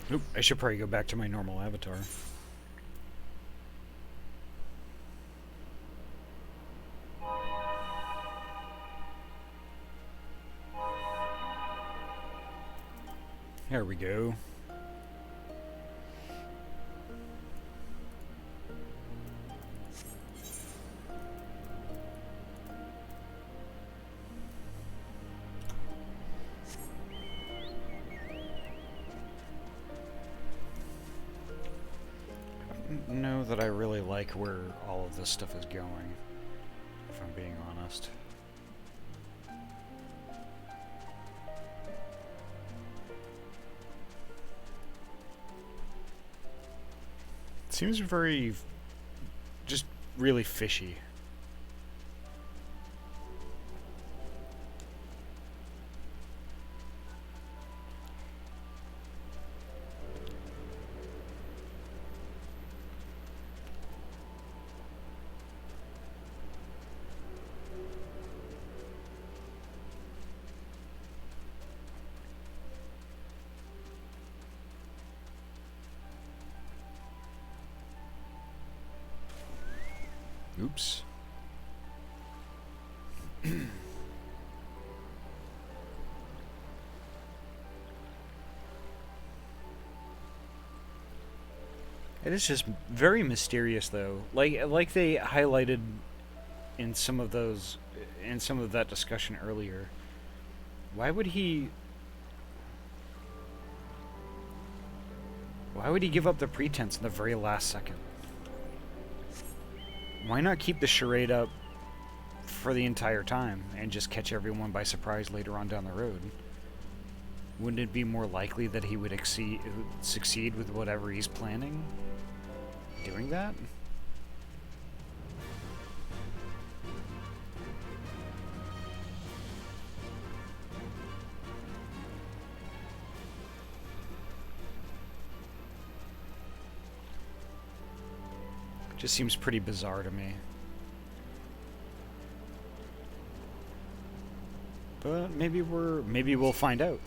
Oop, I should probably go back to my normal avatar. There we go. I don't know that I really like where all of this stuff is going, if I'm being honest. Seems very, just really fishy. Oops. It is just very mysterious, though. Like they highlighted in some of that discussion earlier. Why would he give up the pretense in the very last second? Why not keep the charade up for the entire time and just catch everyone by surprise later on down the road? Wouldn't it be more likely that he would succeed with whatever he's planning? Doing that? Just seems pretty bizarre to me. But maybe we'll find out.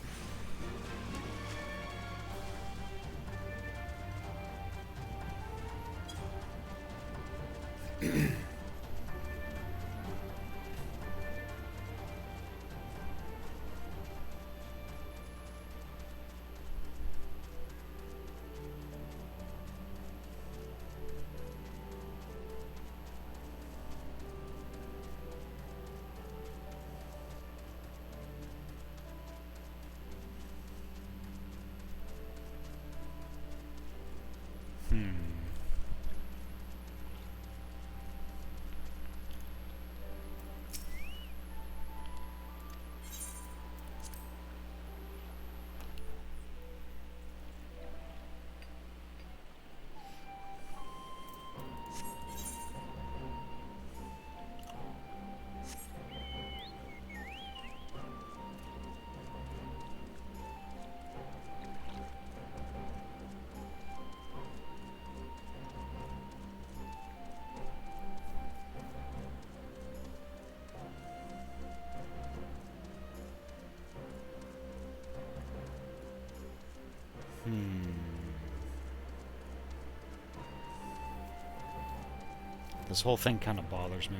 This whole thing kind of bothers me.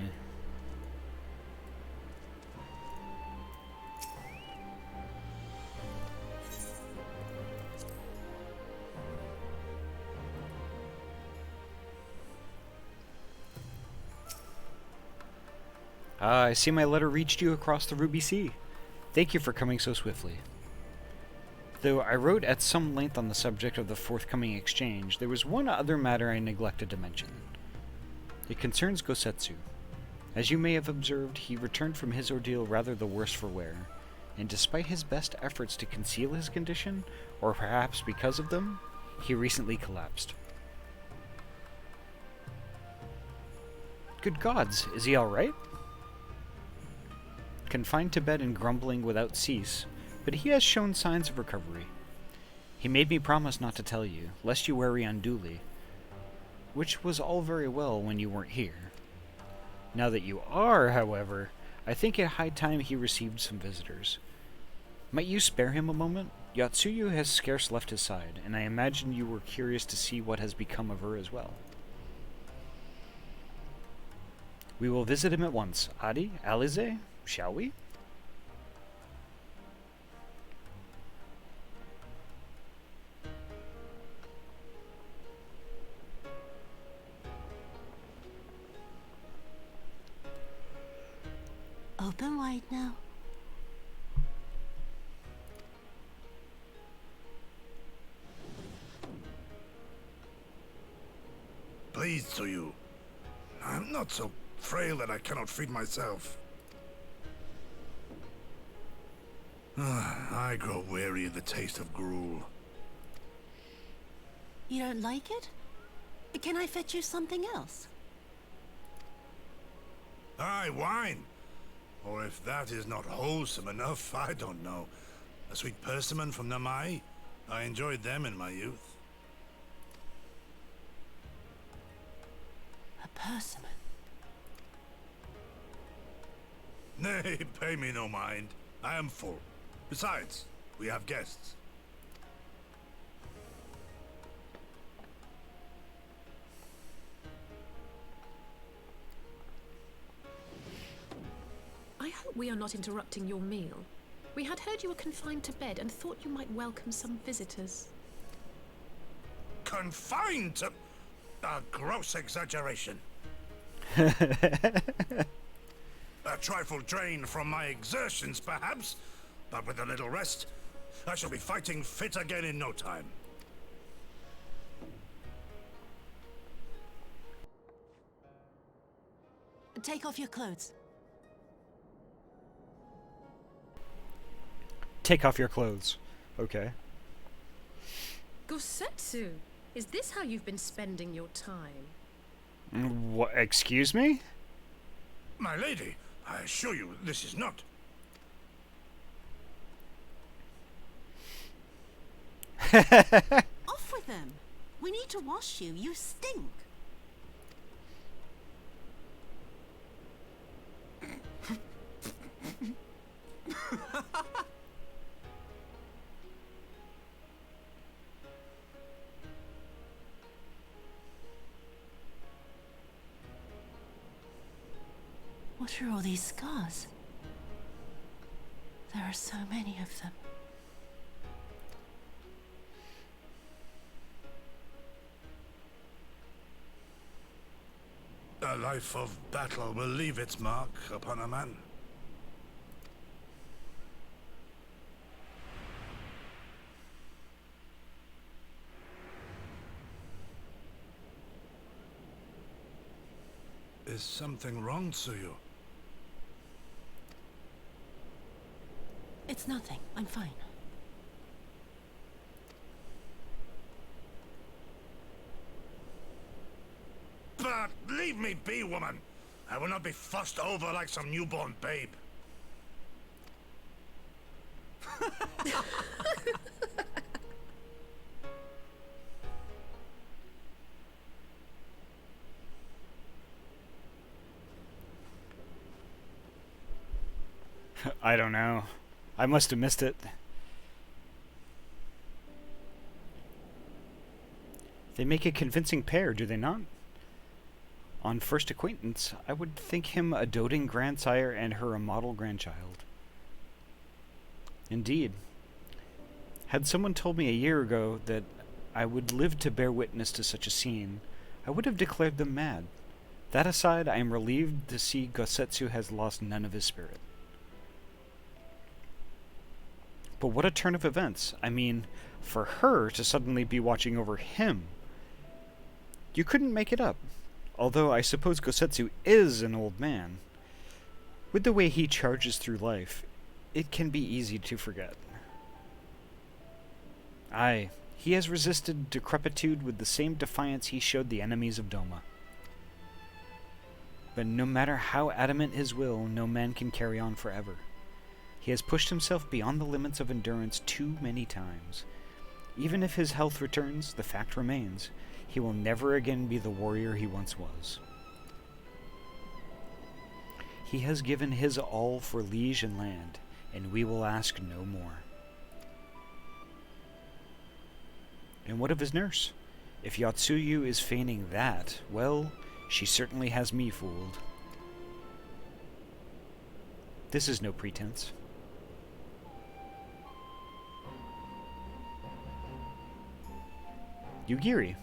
I see my letter reached you across the Ruby Sea. Thank you for coming so swiftly. Though I wrote at some length on the subject of the forthcoming exchange, there was one other matter I neglected to mention. It concerns Gosetsu. As you may have observed, he returned from his ordeal rather the worse for wear, and despite his best efforts to conceal his condition, or perhaps because of them, he recently collapsed. Good gods, is he alright? Confined to bed and grumbling without cease, but he has shown signs of recovery. He made me promise not to tell you, lest you worry unduly, which was all very well when you weren't here. Now that you are, however, I think it high time he received some visitors. Might you spare him a moment? Yotsuyu has scarce left his side, and I imagine you were curious to see what has become of her as well. We will visit him at once. Ahty, Alize, shall we? Open wide now. Pleased to you. I'm not so frail that I cannot feed myself. I grow weary of the taste of gruel. You don't like it? Can I fetch you something else? Aye, wine. Or if that is not wholesome enough, I don't know. A sweet persimmon from Namai? I enjoyed them in my youth. A persimmon? Nay, pay me no mind. I am full. Besides, we have guests. I hope we are not interrupting your meal. We had heard you were confined to bed and thought you might welcome some visitors. Confined to... A gross exaggeration. A trifle drained from my exertions, perhaps, but with a little rest, I shall be fighting fit again in no time. Take off your clothes. Take off your clothes. Okay. Gosetsu, is this how you've been spending your time? What? Excuse me? My lady, I assure you this is not. Off with them. We need to wash you. You stink. What are all these scars? There are so many of them. A life of battle will leave its mark upon a man. Is something wrong, Tsuyu? It's nothing. I'm fine. But leave me be, woman. I will not be fussed over like some newborn babe. I don't know. I must have missed it. They make a convincing pair, do they not? On first acquaintance, I would think him a doting grandsire and her a model grandchild. Indeed. Had someone told me a year ago that I would live to bear witness to such a scene, I would have declared them mad. That aside, I am relieved to see Gosetsu has lost none of his spirit. But what a turn of events. I mean, for her to suddenly be watching over him. You couldn't make it up. Although I suppose Gosetsu is an old man. With the way he charges through life, it can be easy to forget. Aye, he has resisted decrepitude with the same defiance he showed the enemies of Doma. But no matter how adamant his will, no man can carry on forever. He has pushed himself beyond the limits of endurance too many times. Even if his health returns, the fact remains, he will never again be the warrior he once was. He has given his all for liege and land, and we will ask no more. And what of his nurse? If Yotsuyu is feigning that, well, she certainly has me fooled. This is no pretense. Yugiri,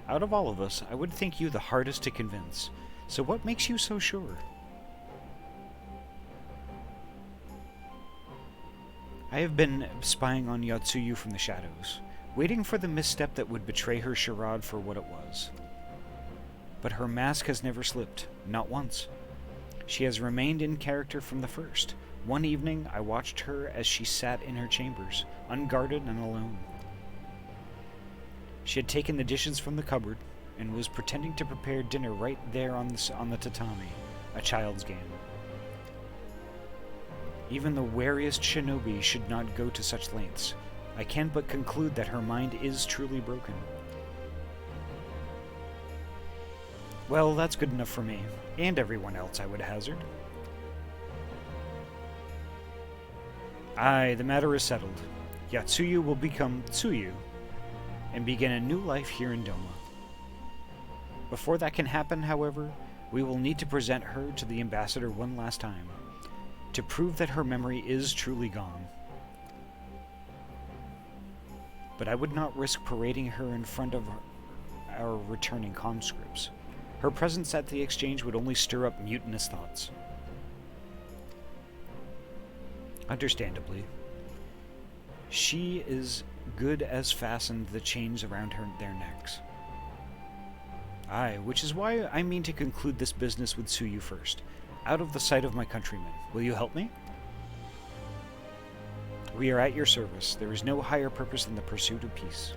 out of all of us, I would think you the hardest to convince. So what makes you so sure? I have been spying on Yotsuyu from the shadows, waiting for the misstep that would betray her charade for what it was. But her mask has never slipped, not once. She has remained in character from the first. One evening, I watched her as she sat in her chambers, unguarded and alone. She had taken the dishes from the cupboard and was pretending to prepare dinner right there on the tatami, a child's game. Even the wariest shinobi should not go to such lengths. I can but conclude that her mind is truly broken. Well, that's good enough for me, and everyone else, I would hazard. Aye, the matter is settled. Yotsuyu will become Tsuyu, and begin a new life here in Doma. Before that can happen, however, we will need to present her to the ambassador one last time, to prove that her memory is truly gone. But I would not risk parading her in front of our returning conscripts. Her presence at the exchange would only stir up mutinous thoughts. Understandably. She is good as fastened the chains around their necks. Aye, which is why I mean to conclude this business with Tsuyu first, out of the sight of my countrymen. Will you help me? We are at your service. There is no higher purpose than the pursuit of peace.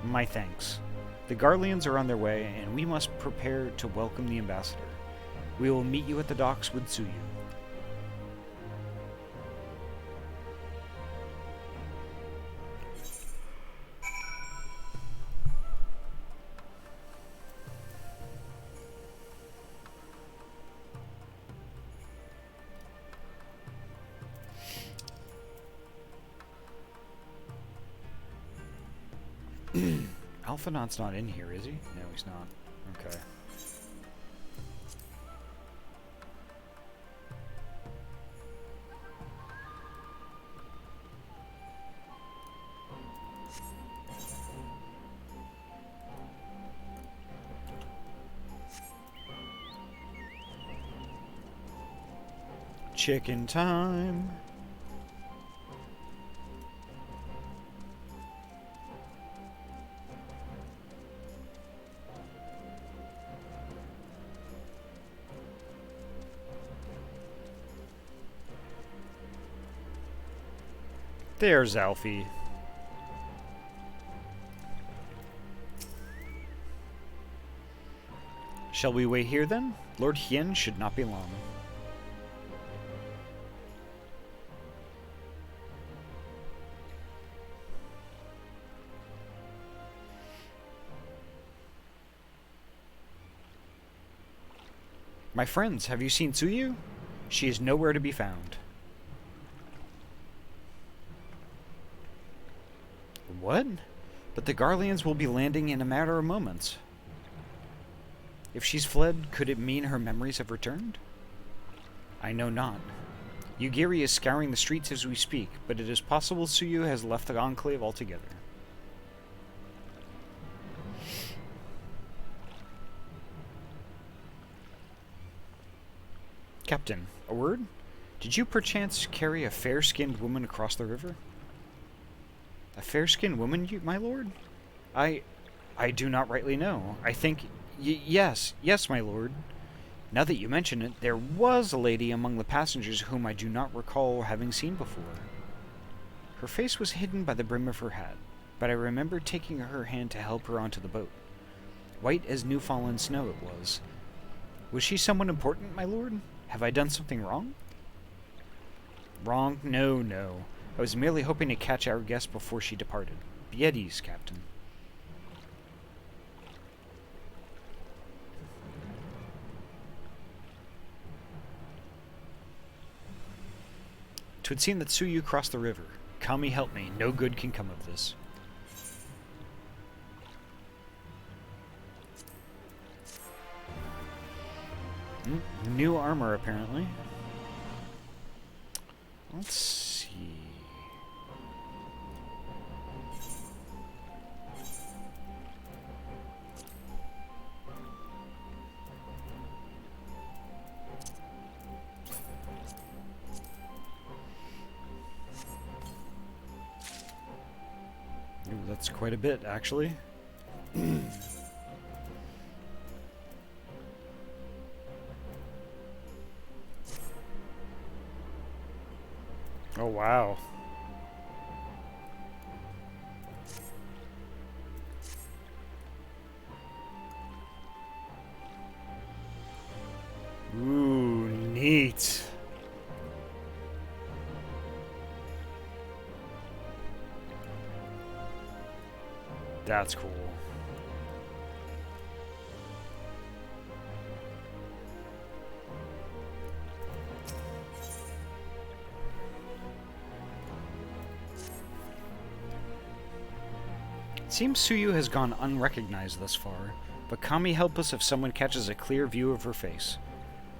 My thanks. The Garleans are on their way, and we must prepare to welcome the ambassador. We will meet you at the docks with Tsuyu. Alphanaut's not in here, is he? No, he's not. Okay. Chicken time. There's Alfie. Shall we wait here then? Lord Hien should not be long. My friends, have you seen Tsuyu? She is nowhere to be found. What? But the Garleans will be landing in a matter of moments. If she's fled, could it mean her memories have returned? I know not. Yugiri is scouring the streets as we speak, but it is possible Tsuyu has left the Enclave altogether. Captain, a word? Did you perchance carry a fair-skinned woman across the river? A fair-skinned woman, my lord? I do not rightly know. I think... yes, my lord. Now that you mention it, there was a lady among the passengers whom I do not recall having seen before. Her face was hidden by the brim of her hat, but I remember taking her hand to help her onto the boat. White as new-fallen snow it was. Was she someone important, my lord? Have I done something wrong? Wrong? No. I was merely hoping to catch our guest before she departed. Be at ease, Captain. 'Twould seem that Tsuyu crossed the river. Kami help me, no good can come of this. New armor, apparently. Let's see. Ooh, that's quite a bit, actually. Oh, wow. Ooh, neat. That's cool. It seems Tsuyu has gone unrecognized thus far, but Kami help us if someone catches a clear view of her face.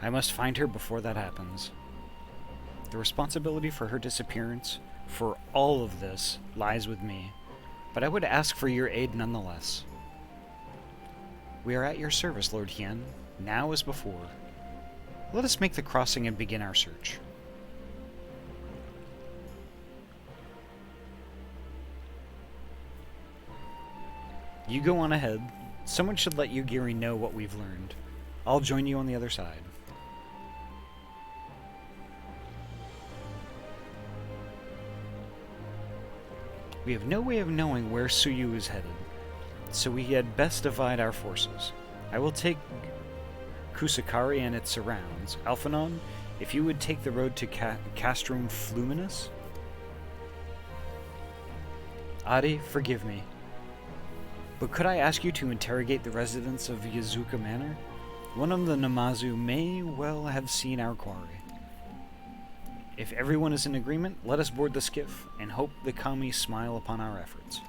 I must find her before that happens. The responsibility for her disappearance, for all of this, lies with me, but I would ask for your aid nonetheless. We are at your service, Lord Hien, now as before. Let us make the crossing and begin our search. You go on ahead. Someone should let Yugiri know what we've learned. I'll join you on the other side. We have no way of knowing where Tsuyu is headed, so we had best divide our forces. I will take Kusakari and its surrounds. Alphanon, if you would take the road to Castrum Fluminus? Ahty, forgive me, but could I ask you to interrogate the residents of Yazuka Manor? One of the Namazu may well have seen our quarry. If everyone is in agreement, let us board the skiff, and hope the Kami smile upon our efforts.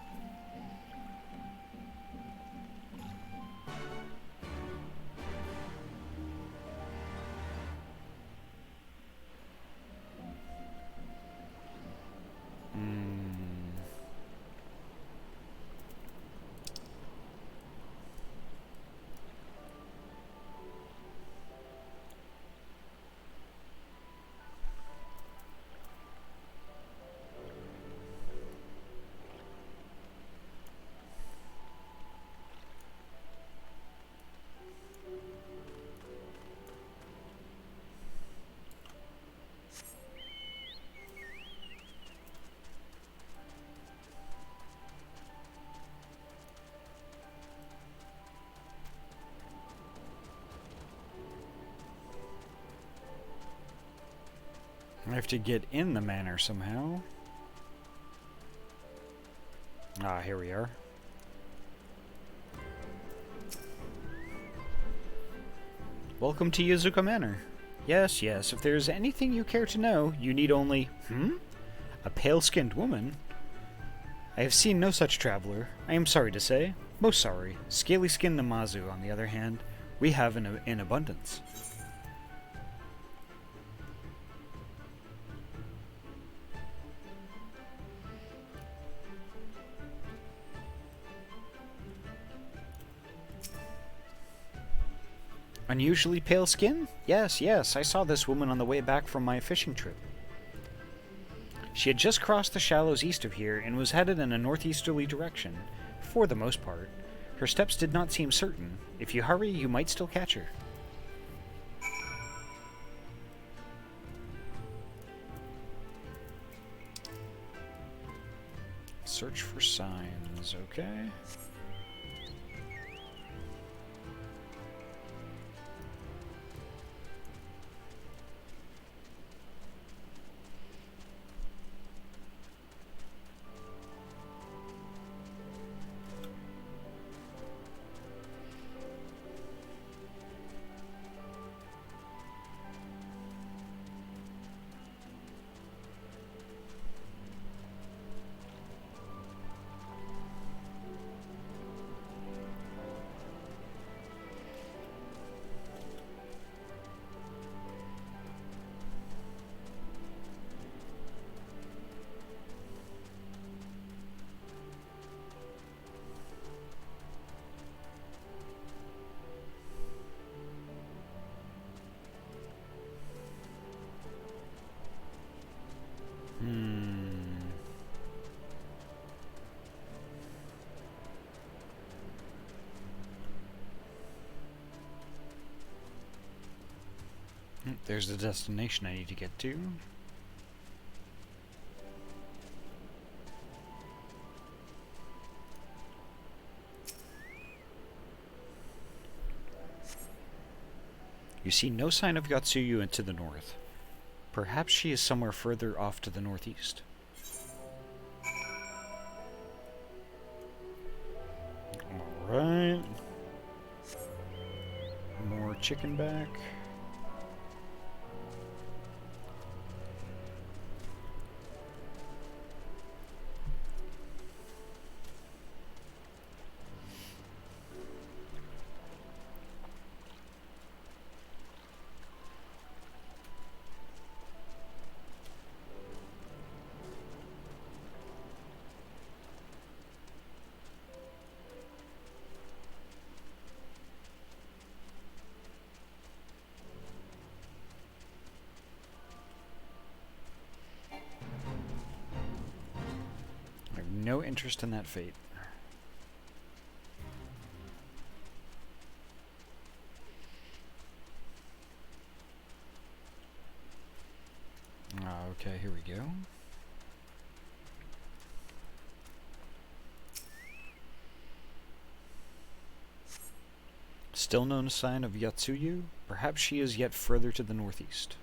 I have to get in the manor somehow. Ah, here we are. Welcome to Yazuka Manor. Yes, yes, if there's anything you care to know, you need only... A pale-skinned woman? I have seen no such traveler. I am sorry to say. Most sorry. Scaly-skinned Namazu, on the other hand, we have in abundance. Unusually pale skin? Yes, yes, I saw this woman on the way back from my fishing trip. She had just crossed the shallows east of here and was headed in a northeasterly direction, for the most part. Her steps did not seem certain. If you hurry, you might still catch her. Search for signs, okay. There's the destination I need to get to. You see no sign of Yotsuyu to the north. Perhaps she is somewhere further off to the northeast. Alright. More chicken back. No interest in that fate. Okay, here we go. Still no sign of Yotsuyu? Perhaps she is yet further to the northeast.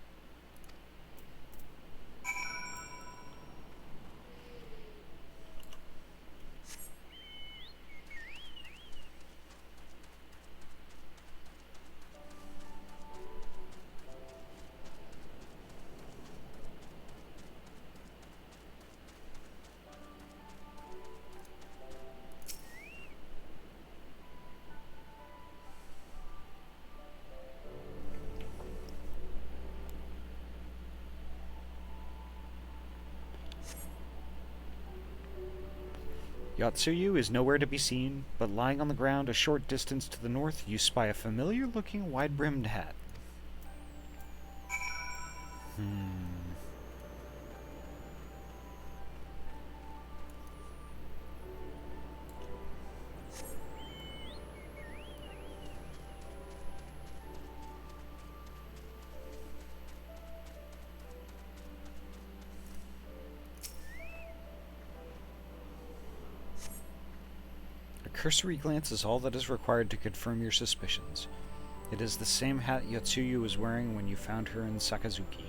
Yotsuyu is nowhere to be seen, but lying on the ground a short distance to the north, you spy a familiar-looking wide-brimmed hat. A cursory glance is all that is required to confirm your suspicions. It is the same hat Yotsuyu was wearing when you found her in Sakazuki.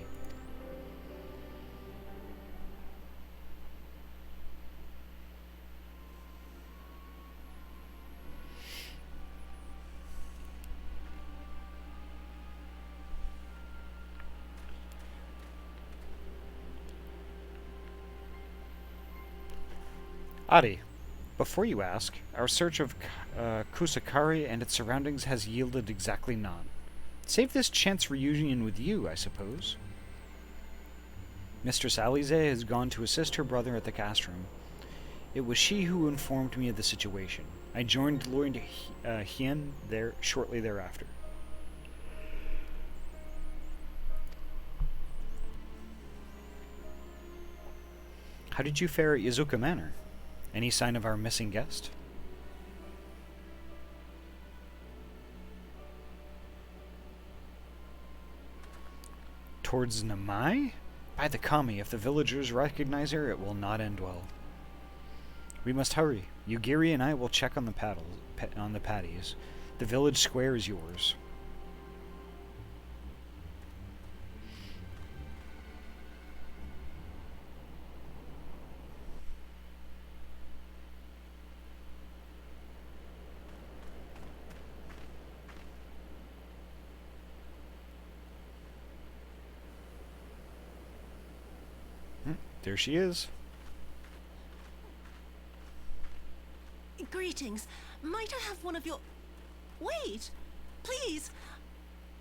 Ahty, before you ask, our search of Kusakari and its surroundings has yielded exactly none. Save this chance reunion with you, I suppose. Mistress Alize has gone to assist her brother at the castrum. It was she who informed me of the situation. I joined Lord Hien there shortly thereafter. How did you fare at Yazuka Manor? Any sign of our missing guest? Towards Namai? By the kami, if the villagers recognize her, it will not end well. We must hurry. Yugiri and I will check on the patties. The village square is yours. There she is. Greetings. Might I have one of your... Wait! Please!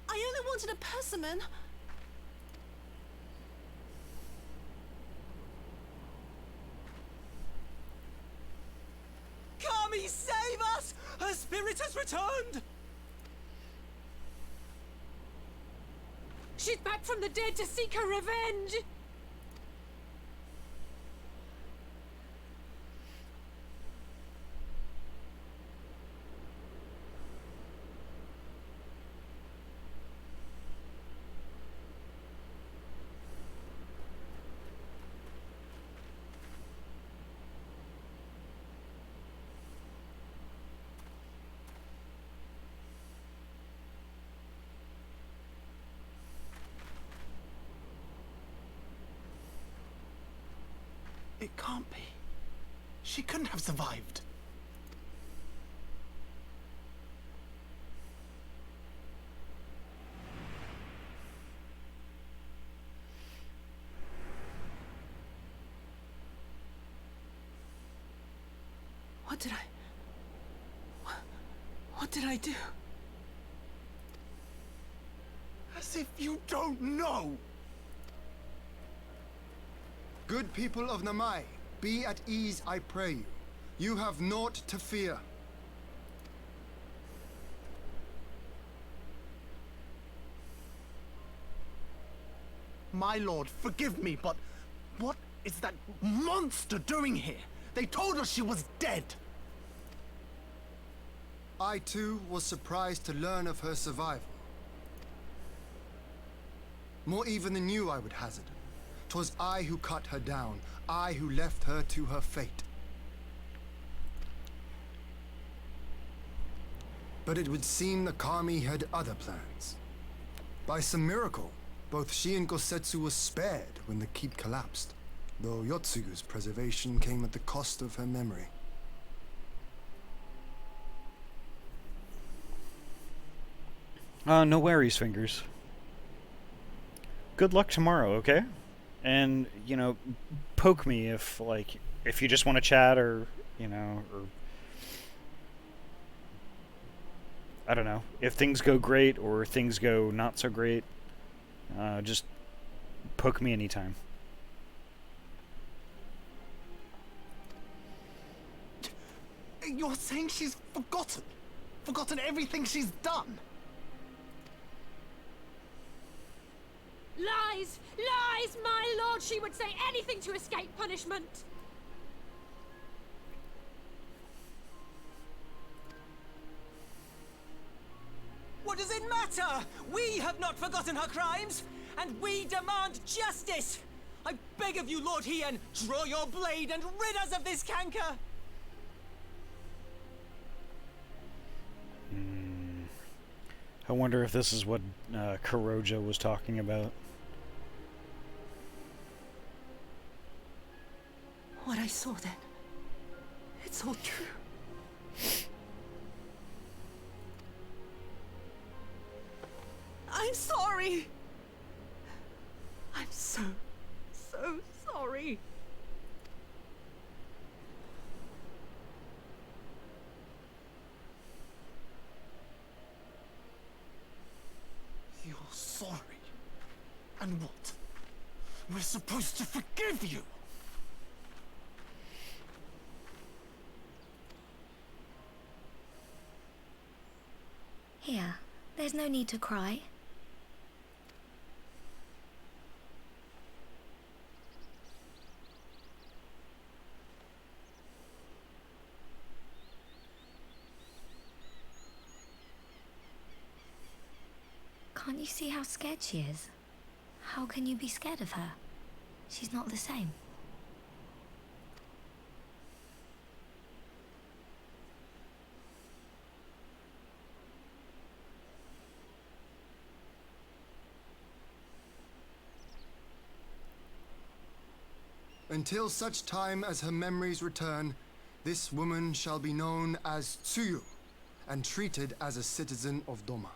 I only wanted a persimmon. Kami, save us! Her spirit has returned! She's back from the dead to seek her revenge! It can't be. She couldn't have survived. What did I do? As if you don't know! Good people of Namai, be at ease, I pray you. You have naught to fear. My lord, forgive me, but what is that monster doing here? They told us she was dead. I too was surprised to learn of her survival. More even than you, I would hazard. 'Twas I who cut her down, I who left her to her fate. But it would seem the Kami had other plans. By some miracle, both she and Gosetsu were spared when the keep collapsed, though Yotsuyu's preservation came at the cost of her memory. No worries, Fingers. Good luck tomorrow, okay? And, you know, poke me if you just want to chat or I don't know, if things go great or things go not so great, just poke me anytime. You're saying she's forgotten? Forgotten everything she's done? Lies! Lies! My lord, she would say anything to escape punishment! What does it matter? We have not forgotten her crimes, and we demand justice! I beg of you, Lord Hien, draw your blade and rid us of this canker! I wonder if this is what Kuroja was talking about. What I saw then. It's all true. I'm sorry. I'm so sorry. You're sorry? And what? We're supposed to forgive you? Here, there's no need to cry. Can't you see how scared she is? How can you be scared of her? She's not the same. Until such time as her memories return, this woman shall be known as Tsuyu, and treated as a citizen of Doma.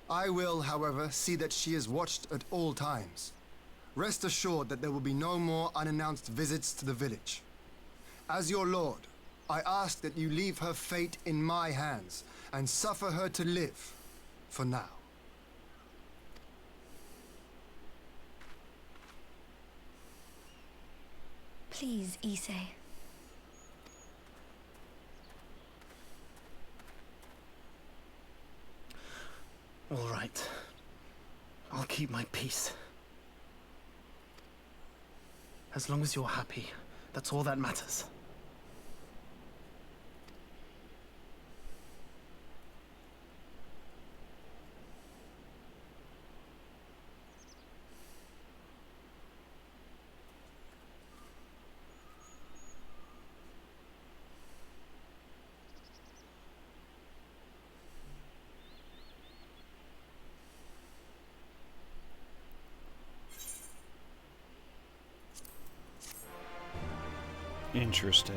I will, however, see that she is watched at all times. Rest assured that there will be no more unannounced visits to the village. As your lord, I ask that you leave her fate in my hands, and suffer her to live, for now. Please, Issei. All right. I'll keep my peace. As long as you're happy, that's all that matters. Interesting.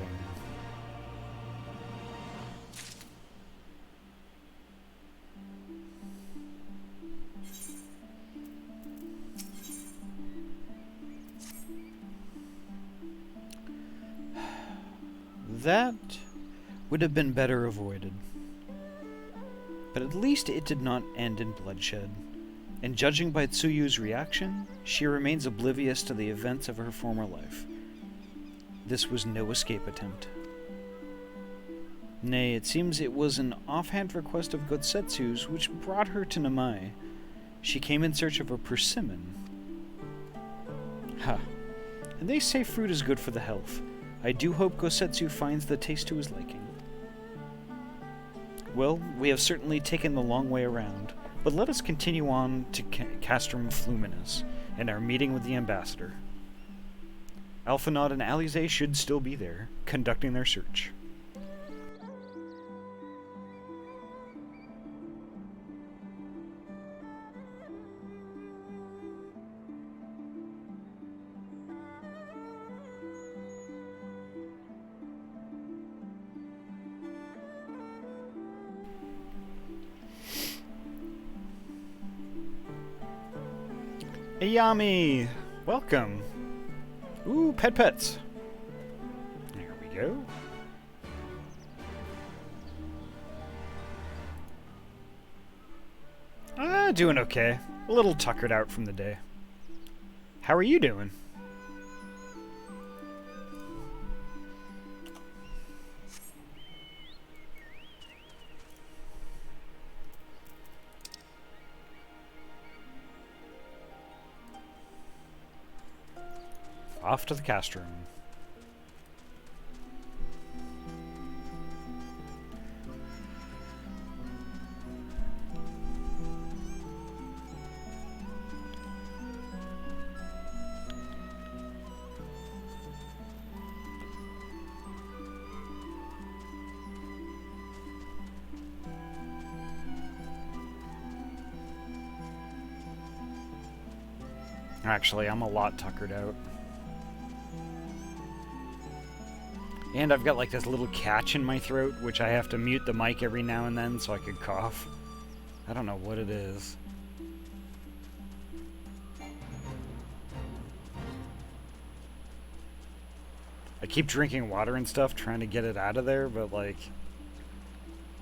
That would have been better avoided. But at least it did not end in bloodshed. And judging by Tsuyu's reaction, she remains oblivious to the events of her former life. This was no escape attempt. Nay, it seems it was an offhand request of Gotsetsu's which brought her to Namai. She came in search of a persimmon. Ha. And they say fruit is good for the health. I do hope Gosetsu finds the taste to his liking. Well, we have certainly taken the long way around, but let us continue on to Castrum Fluminus and our meeting with the ambassador. Alphinaud and Alize should still be there, conducting their search. Ayami! Welcome! Ooh, pets! There we go. Doing okay. A little tuckered out from the day. How are you doing? Off to the castrum. Actually, I'm a lot tuckered out. And I've got like this little catch in my throat, which I have to mute the mic every now and then so I could cough. I don't know what it is. I keep drinking water and stuff, trying to get it out of there, but like,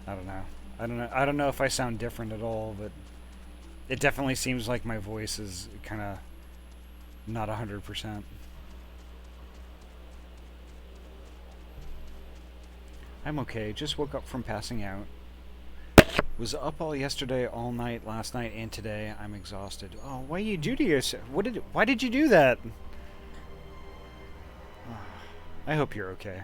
I don't know. I don't know if I sound different at all, but it definitely seems like my voice is kind of not 100%. I'm okay, just woke up from passing out. Was up all yesterday, all night, last night, and today. I'm exhausted. Oh, what did you do to yourself? Why did you do that? I hope you're okay.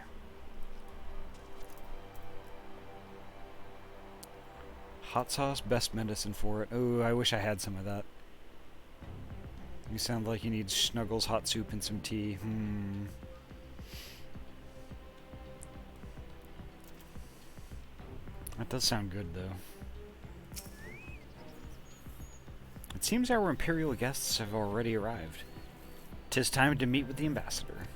Hot sauce, best medicine for it. Oh, I wish I had some of that. You sound like you need Snuggles hot soup and some tea. That does sound good, though. It seems our imperial guests have already arrived. 'Tis time to meet with the ambassador.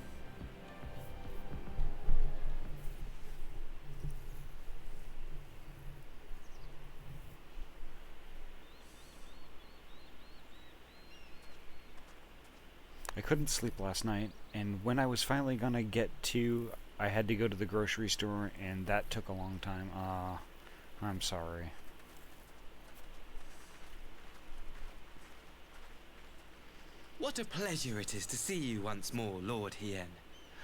I couldn't sleep last night, and when I was finally gonna get to, I had to go to the grocery store, and that took a long time. I'm sorry. What a pleasure it is to see you once more, Lord Hien.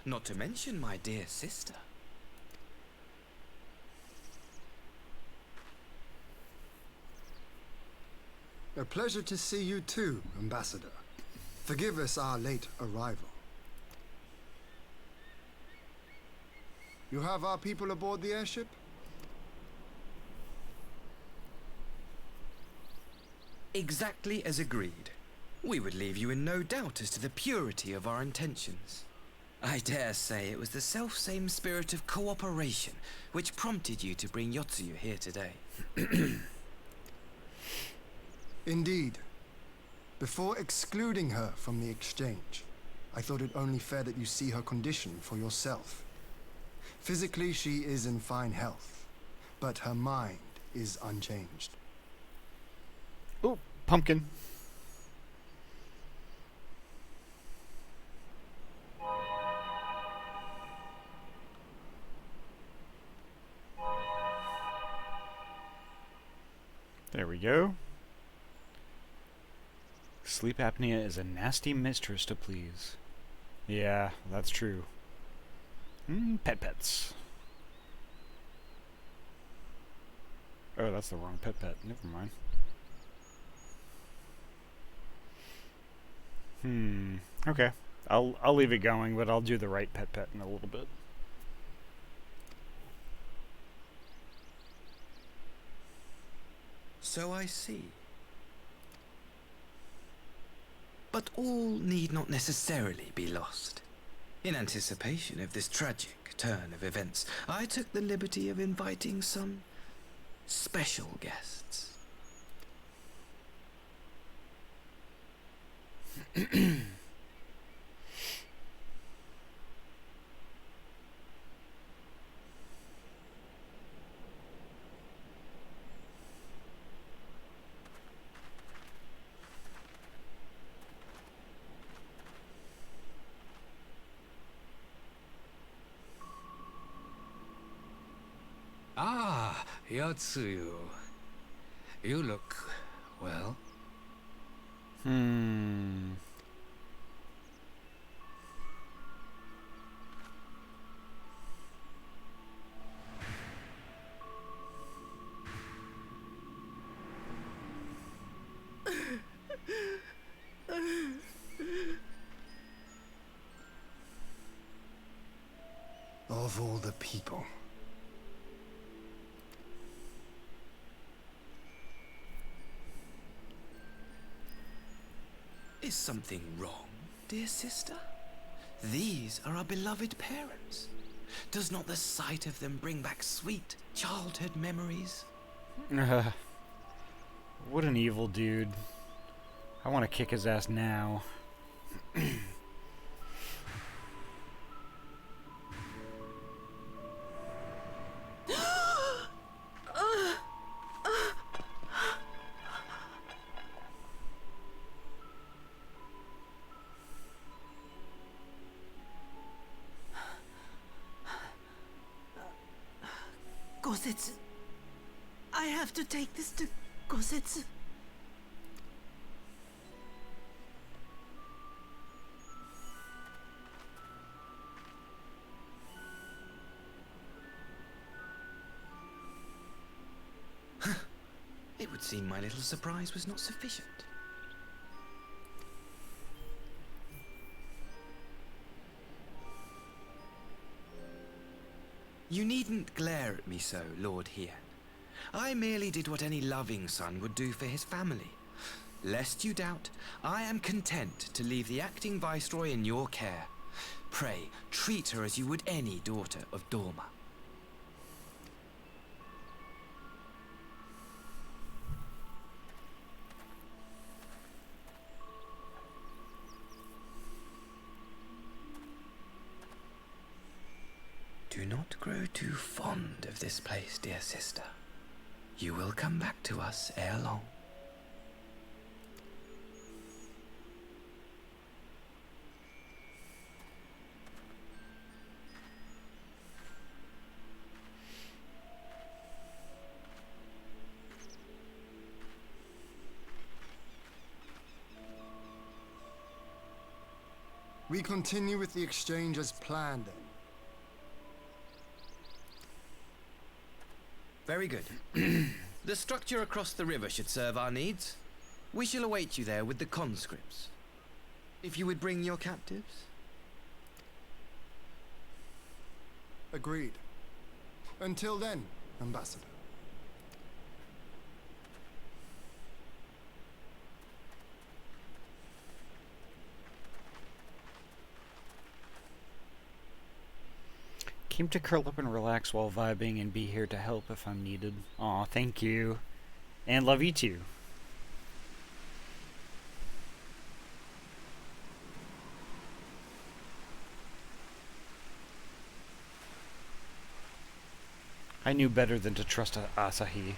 Not to mention my dear sister. A pleasure to see you too, Ambassador. Forgive us our late arrival. You have our people aboard the airship? Exactly as agreed. We would leave you in no doubt as to the purity of our intentions. I dare say it was the self-same spirit of cooperation which prompted you to bring Yotsuyu here today. Indeed. Before excluding her from the exchange, I thought it only fair that you see her condition for yourself. Physically, she is in fine health, but her mind is unchanged. Oh, pumpkin. There we go. Sleep apnea is a nasty mistress to please. Yeah, that's true. Pets. Oh, that's the wrong pet. Never mind. Okay. I'll leave it going, but I'll do the right pet in a little bit. So I see. But all need not necessarily be lost. In anticipation of this tragic turn of events, I took the liberty of inviting some special guests. Ah, Yotsuyu. You look well. Of all the people. Is something wrong, dear sister? These are our beloved parents. Does not the sight of them bring back sweet childhood memories? What an evil dude. I want to kick his ass now. Gosetsu. I have to take this to Gosetsu. It would seem my little surprise was not sufficient. You needn't glare at me so, Lord Hien. I merely did what any loving son would do for his family. Lest you doubt, I am content to leave the acting viceroy in your care. Pray, treat her as you would any daughter of Doma. Do not grow too fond of this place, dear sister. You will come back to us ere long. We continue with the exchange as planned, then. Very good. The structure across the river should serve our needs. We shall await you there with the conscripts. If you would bring your captives. Agreed. Until then, Ambassador. Came to curl up and relax while vibing and be here to help if I'm needed. Aw, thank you. And love you too. I knew better than to trust Asahi,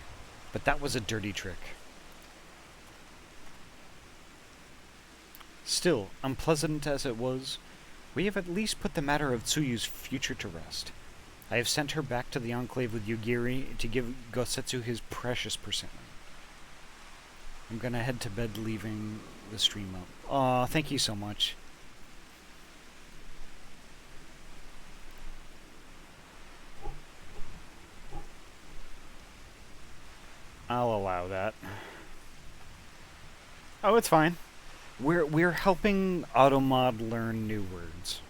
but that was a dirty trick. Still, unpleasant as it was, we have at least put the matter of Tsuyu's future to rest. I have sent her back to the Enclave with Yugiri to give Gosetsu his precious persimmon. I'm gonna head to bed, leaving the stream up. Aw, thank you so much. I'll allow that. Oh, it's fine. We're helping Automod learn new words.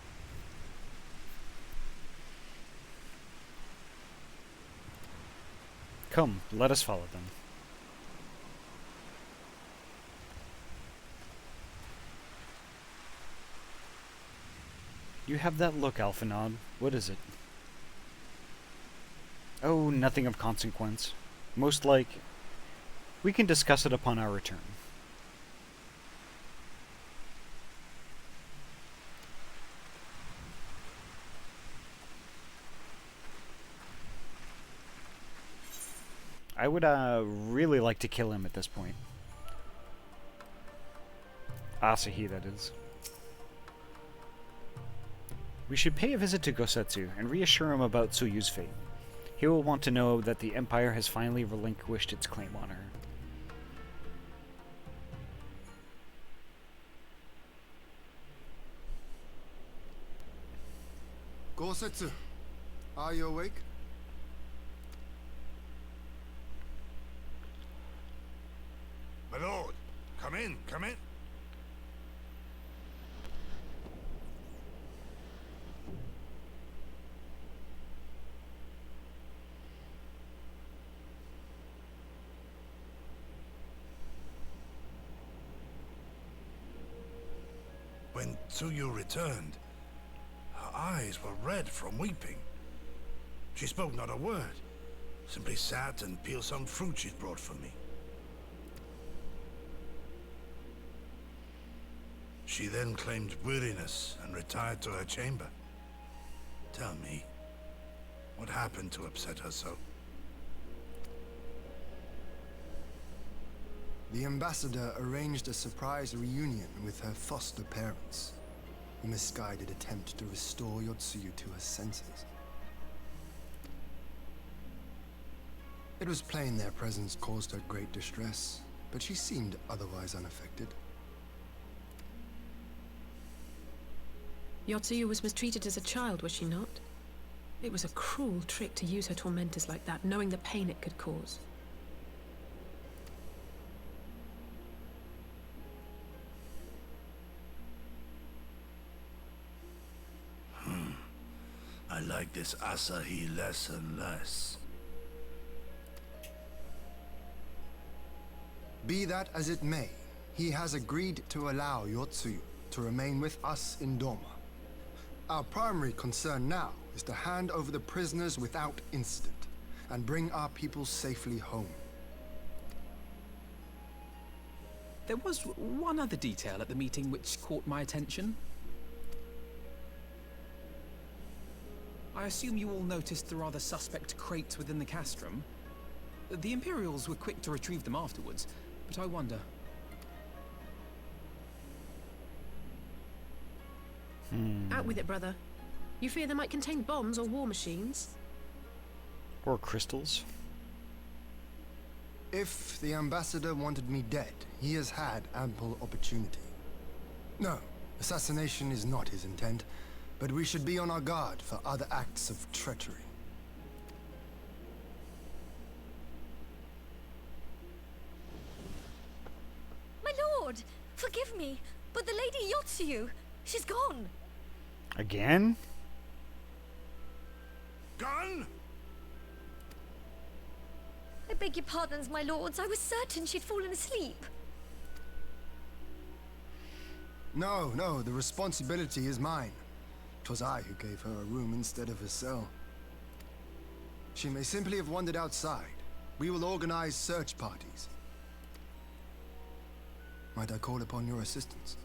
Come, let us follow them. You have that look, Alphanod. What is it? Oh, nothing of consequence. Most like... We can discuss it upon our return. I would really like to kill him at this point. Asahi, that is. We should pay a visit to Gosetsu and reassure him about Tsuyu's fate. He will want to know that the Empire has finally relinquished its claim on her. Gosetsu, are you awake? My lord, come in, come in. When Tsuyu returned, her eyes were red from weeping. She spoke not a word, simply sat and peeled some fruit she'd brought for me. She then claimed weariness and retired to her chamber. Tell me, what happened to upset her so? The ambassador arranged a surprise reunion with her foster parents. A misguided attempt to restore Yotsuyu to her senses. It was plain their presence caused her great distress, but she seemed otherwise unaffected. Yotsuyu was mistreated as a child, was she not? It was a cruel trick to use her tormentors like that, knowing the pain it could cause. I like this Asahi less and less. Be that as it may, he has agreed to allow Yotsuyu to remain with us in Doma. Our primary concern now is to hand over the prisoners without incident and bring our people safely home. There was one other detail at the meeting which caught my attention. I assume you all noticed the rather suspect crates within the castrum. The Imperials were quick to retrieve them afterwards, but I wonder... Out with it, brother. You fear they might contain bombs or war machines? Or crystals. If the ambassador wanted me dead, he has had ample opportunity. No, assassination is not his intent, but we should be on our guard for other acts of treachery. My lord! Forgive me, but the Lady Yotsuyu, she's gone! Again? Gone? I beg your pardons, my lords. I was certain she'd fallen asleep. No, the responsibility is mine. 'Twas I who gave her a room instead of a cell. She may simply have wandered outside. We will organize search parties. Might I call upon your assistance?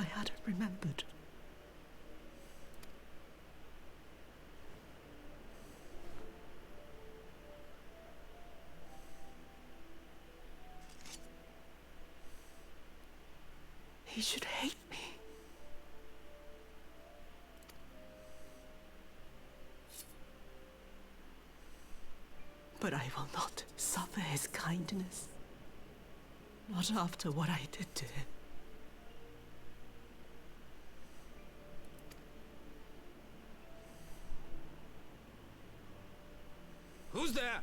hadn't remembered. He should hate me. But I will not suffer his kindness. Not after what I did to him. Who's there?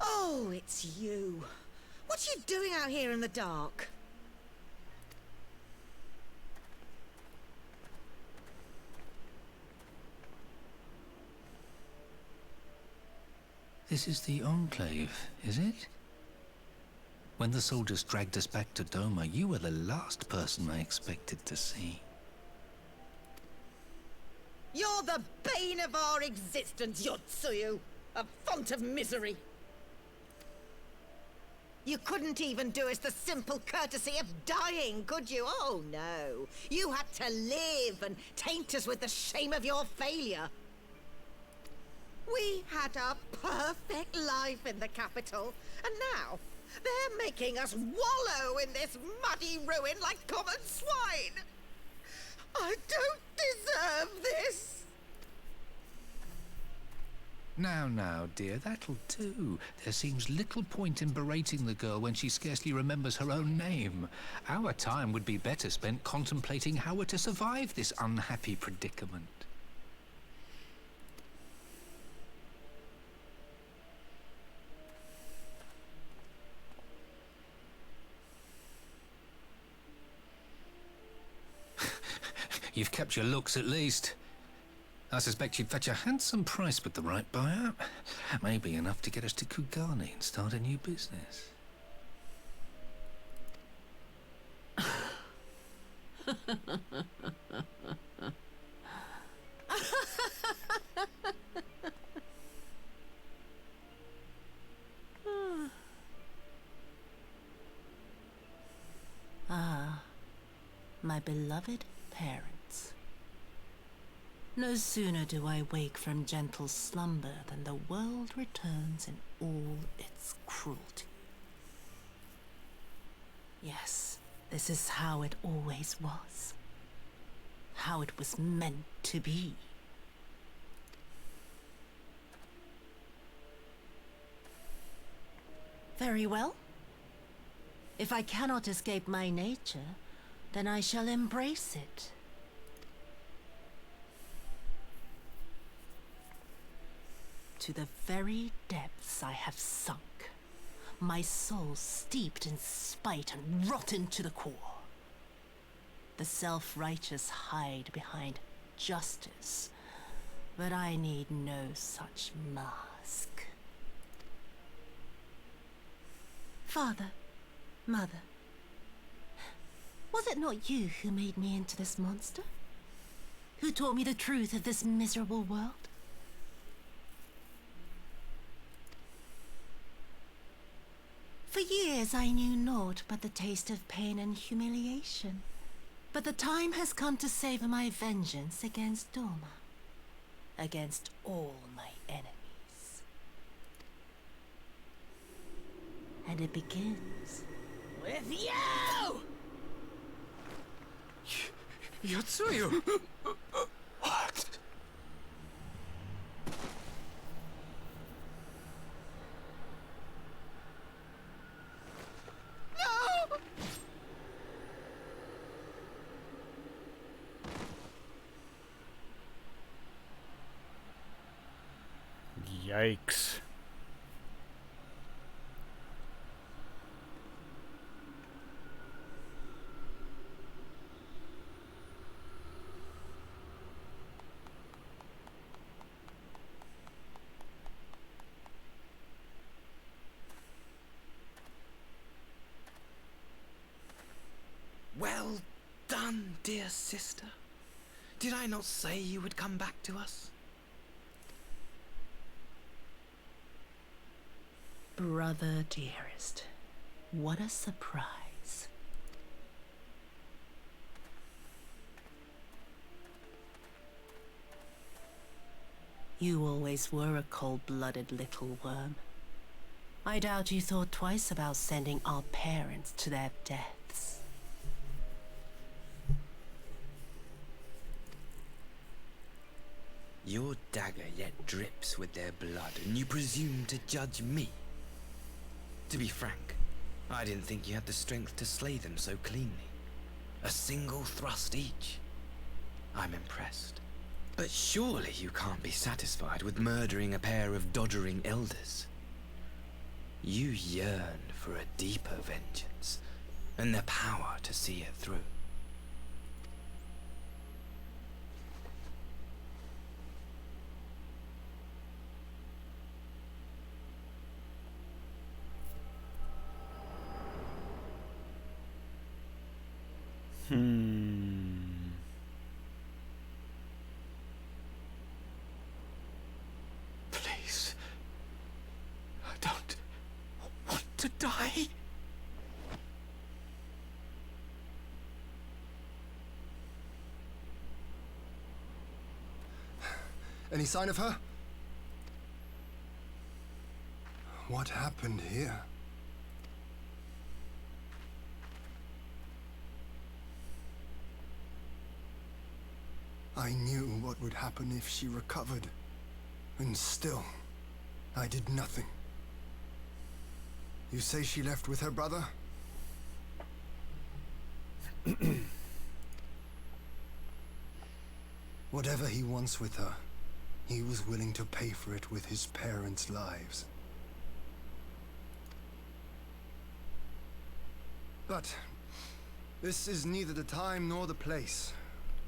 Oh, it's you. What are you doing out here in the dark? This is the Enclave, is it? When the soldiers dragged us back to Doma, you were the last person I expected to see. You're the bane of our existence, Yotsuyu. A font of misery. You couldn't even do us the simple courtesy of dying, could you? Oh, no. You had to live and taint us with the shame of your failure. We had a perfect life in the capital, and now they're making us wallow in this muddy ruin like common swine. I don't deserve this. Now, dear, that'll do. There seems little point in berating the girl when she scarcely remembers her own name. Our time would be better spent contemplating how we're to survive this unhappy predicament. You've kept your looks at least. I suspect you'd fetch a handsome price with the right buyer. Maybe enough to get us to Kugani and start a new business. Ah, my beloved parents. No sooner do I wake from gentle slumber than the world returns in all its cruelty. Yes, this is how it always was. How it was meant to be. Very well. If I cannot escape my nature, then I shall embrace it. To the very depths I have sunk, my soul steeped in spite and rotten to the core. The self-righteous hide behind justice, but I need no such mask. Father, Mother, was it not you who made me into this monster? Who taught me the truth of this miserable world? For years I knew naught but the taste of pain and humiliation. But the time has come to savor my vengeance against Doma. Against all my enemies. And it begins with you! Yotsuyu! What? No! Yikes. Well done, dear sister. Did I not say you would come back to us? Brother dearest, what a surprise. You always were a cold-blooded little worm. I doubt you thought twice about sending our parents to their deaths. Your dagger yet drips with their blood, and you presume to judge me? To be frank, I didn't think you had the strength to slay them so cleanly. A single thrust each. I'm impressed. But surely you can't be satisfied with murdering a pair of doddering elders. You yearn for a deeper vengeance, and the power to see it through. Please. I don't want to die. Any sign of her? What happened here? I knew what would happen if she recovered, and still, I did nothing. You say she left with her brother? Whatever he wants with her, he was willing to pay for it with his parents' lives. But this is neither the time nor the place.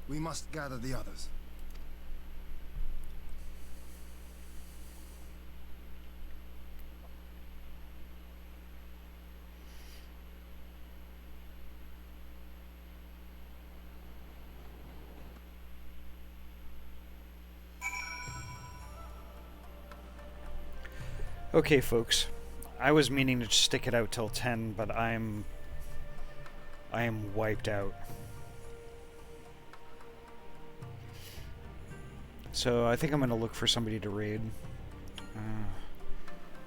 We must gather the others. Okay, folks. I was meaning to stick it out till 10, but I am wiped out. So I think I'm gonna look for somebody to raid.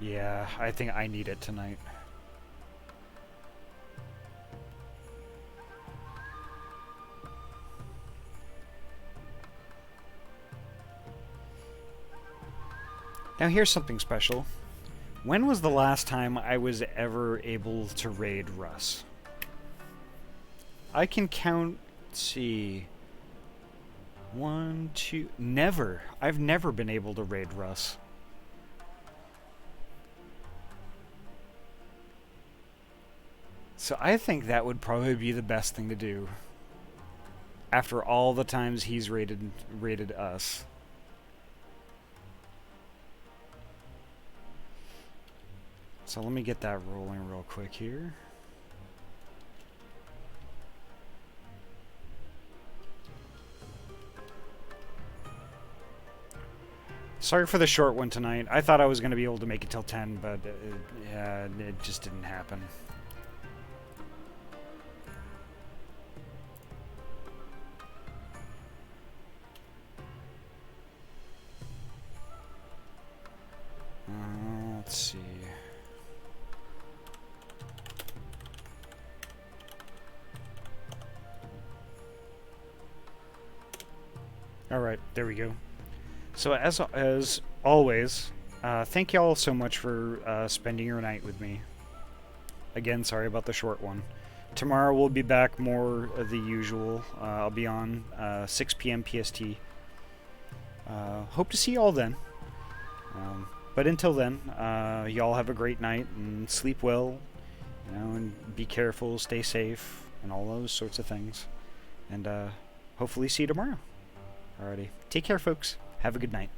Yeah, I think I need it tonight. Now here's something special. When was the last time I was ever able to raid Russ? I can count, let's see, 1, 2, never. I've never been able to raid Russ. So I think that would probably be the best thing to do. After all the times he's raided us. So let me get that rolling real quick here. Sorry for the short one tonight. I thought I was going to be able to make it till 10, but yeah, it just didn't happen. Let's see. Alright, there we go. So as always, thank y'all so much for spending your night with me. Again, sorry about the short one. Tomorrow we'll be back more of the usual. I'll be on 6 p.m. PST. Hope to see y'all then. But until then, y'all have a great night and sleep well, you know, and be careful, stay safe, and all those sorts of things. And hopefully see you tomorrow. Alrighty. Take care, folks. Have a good night.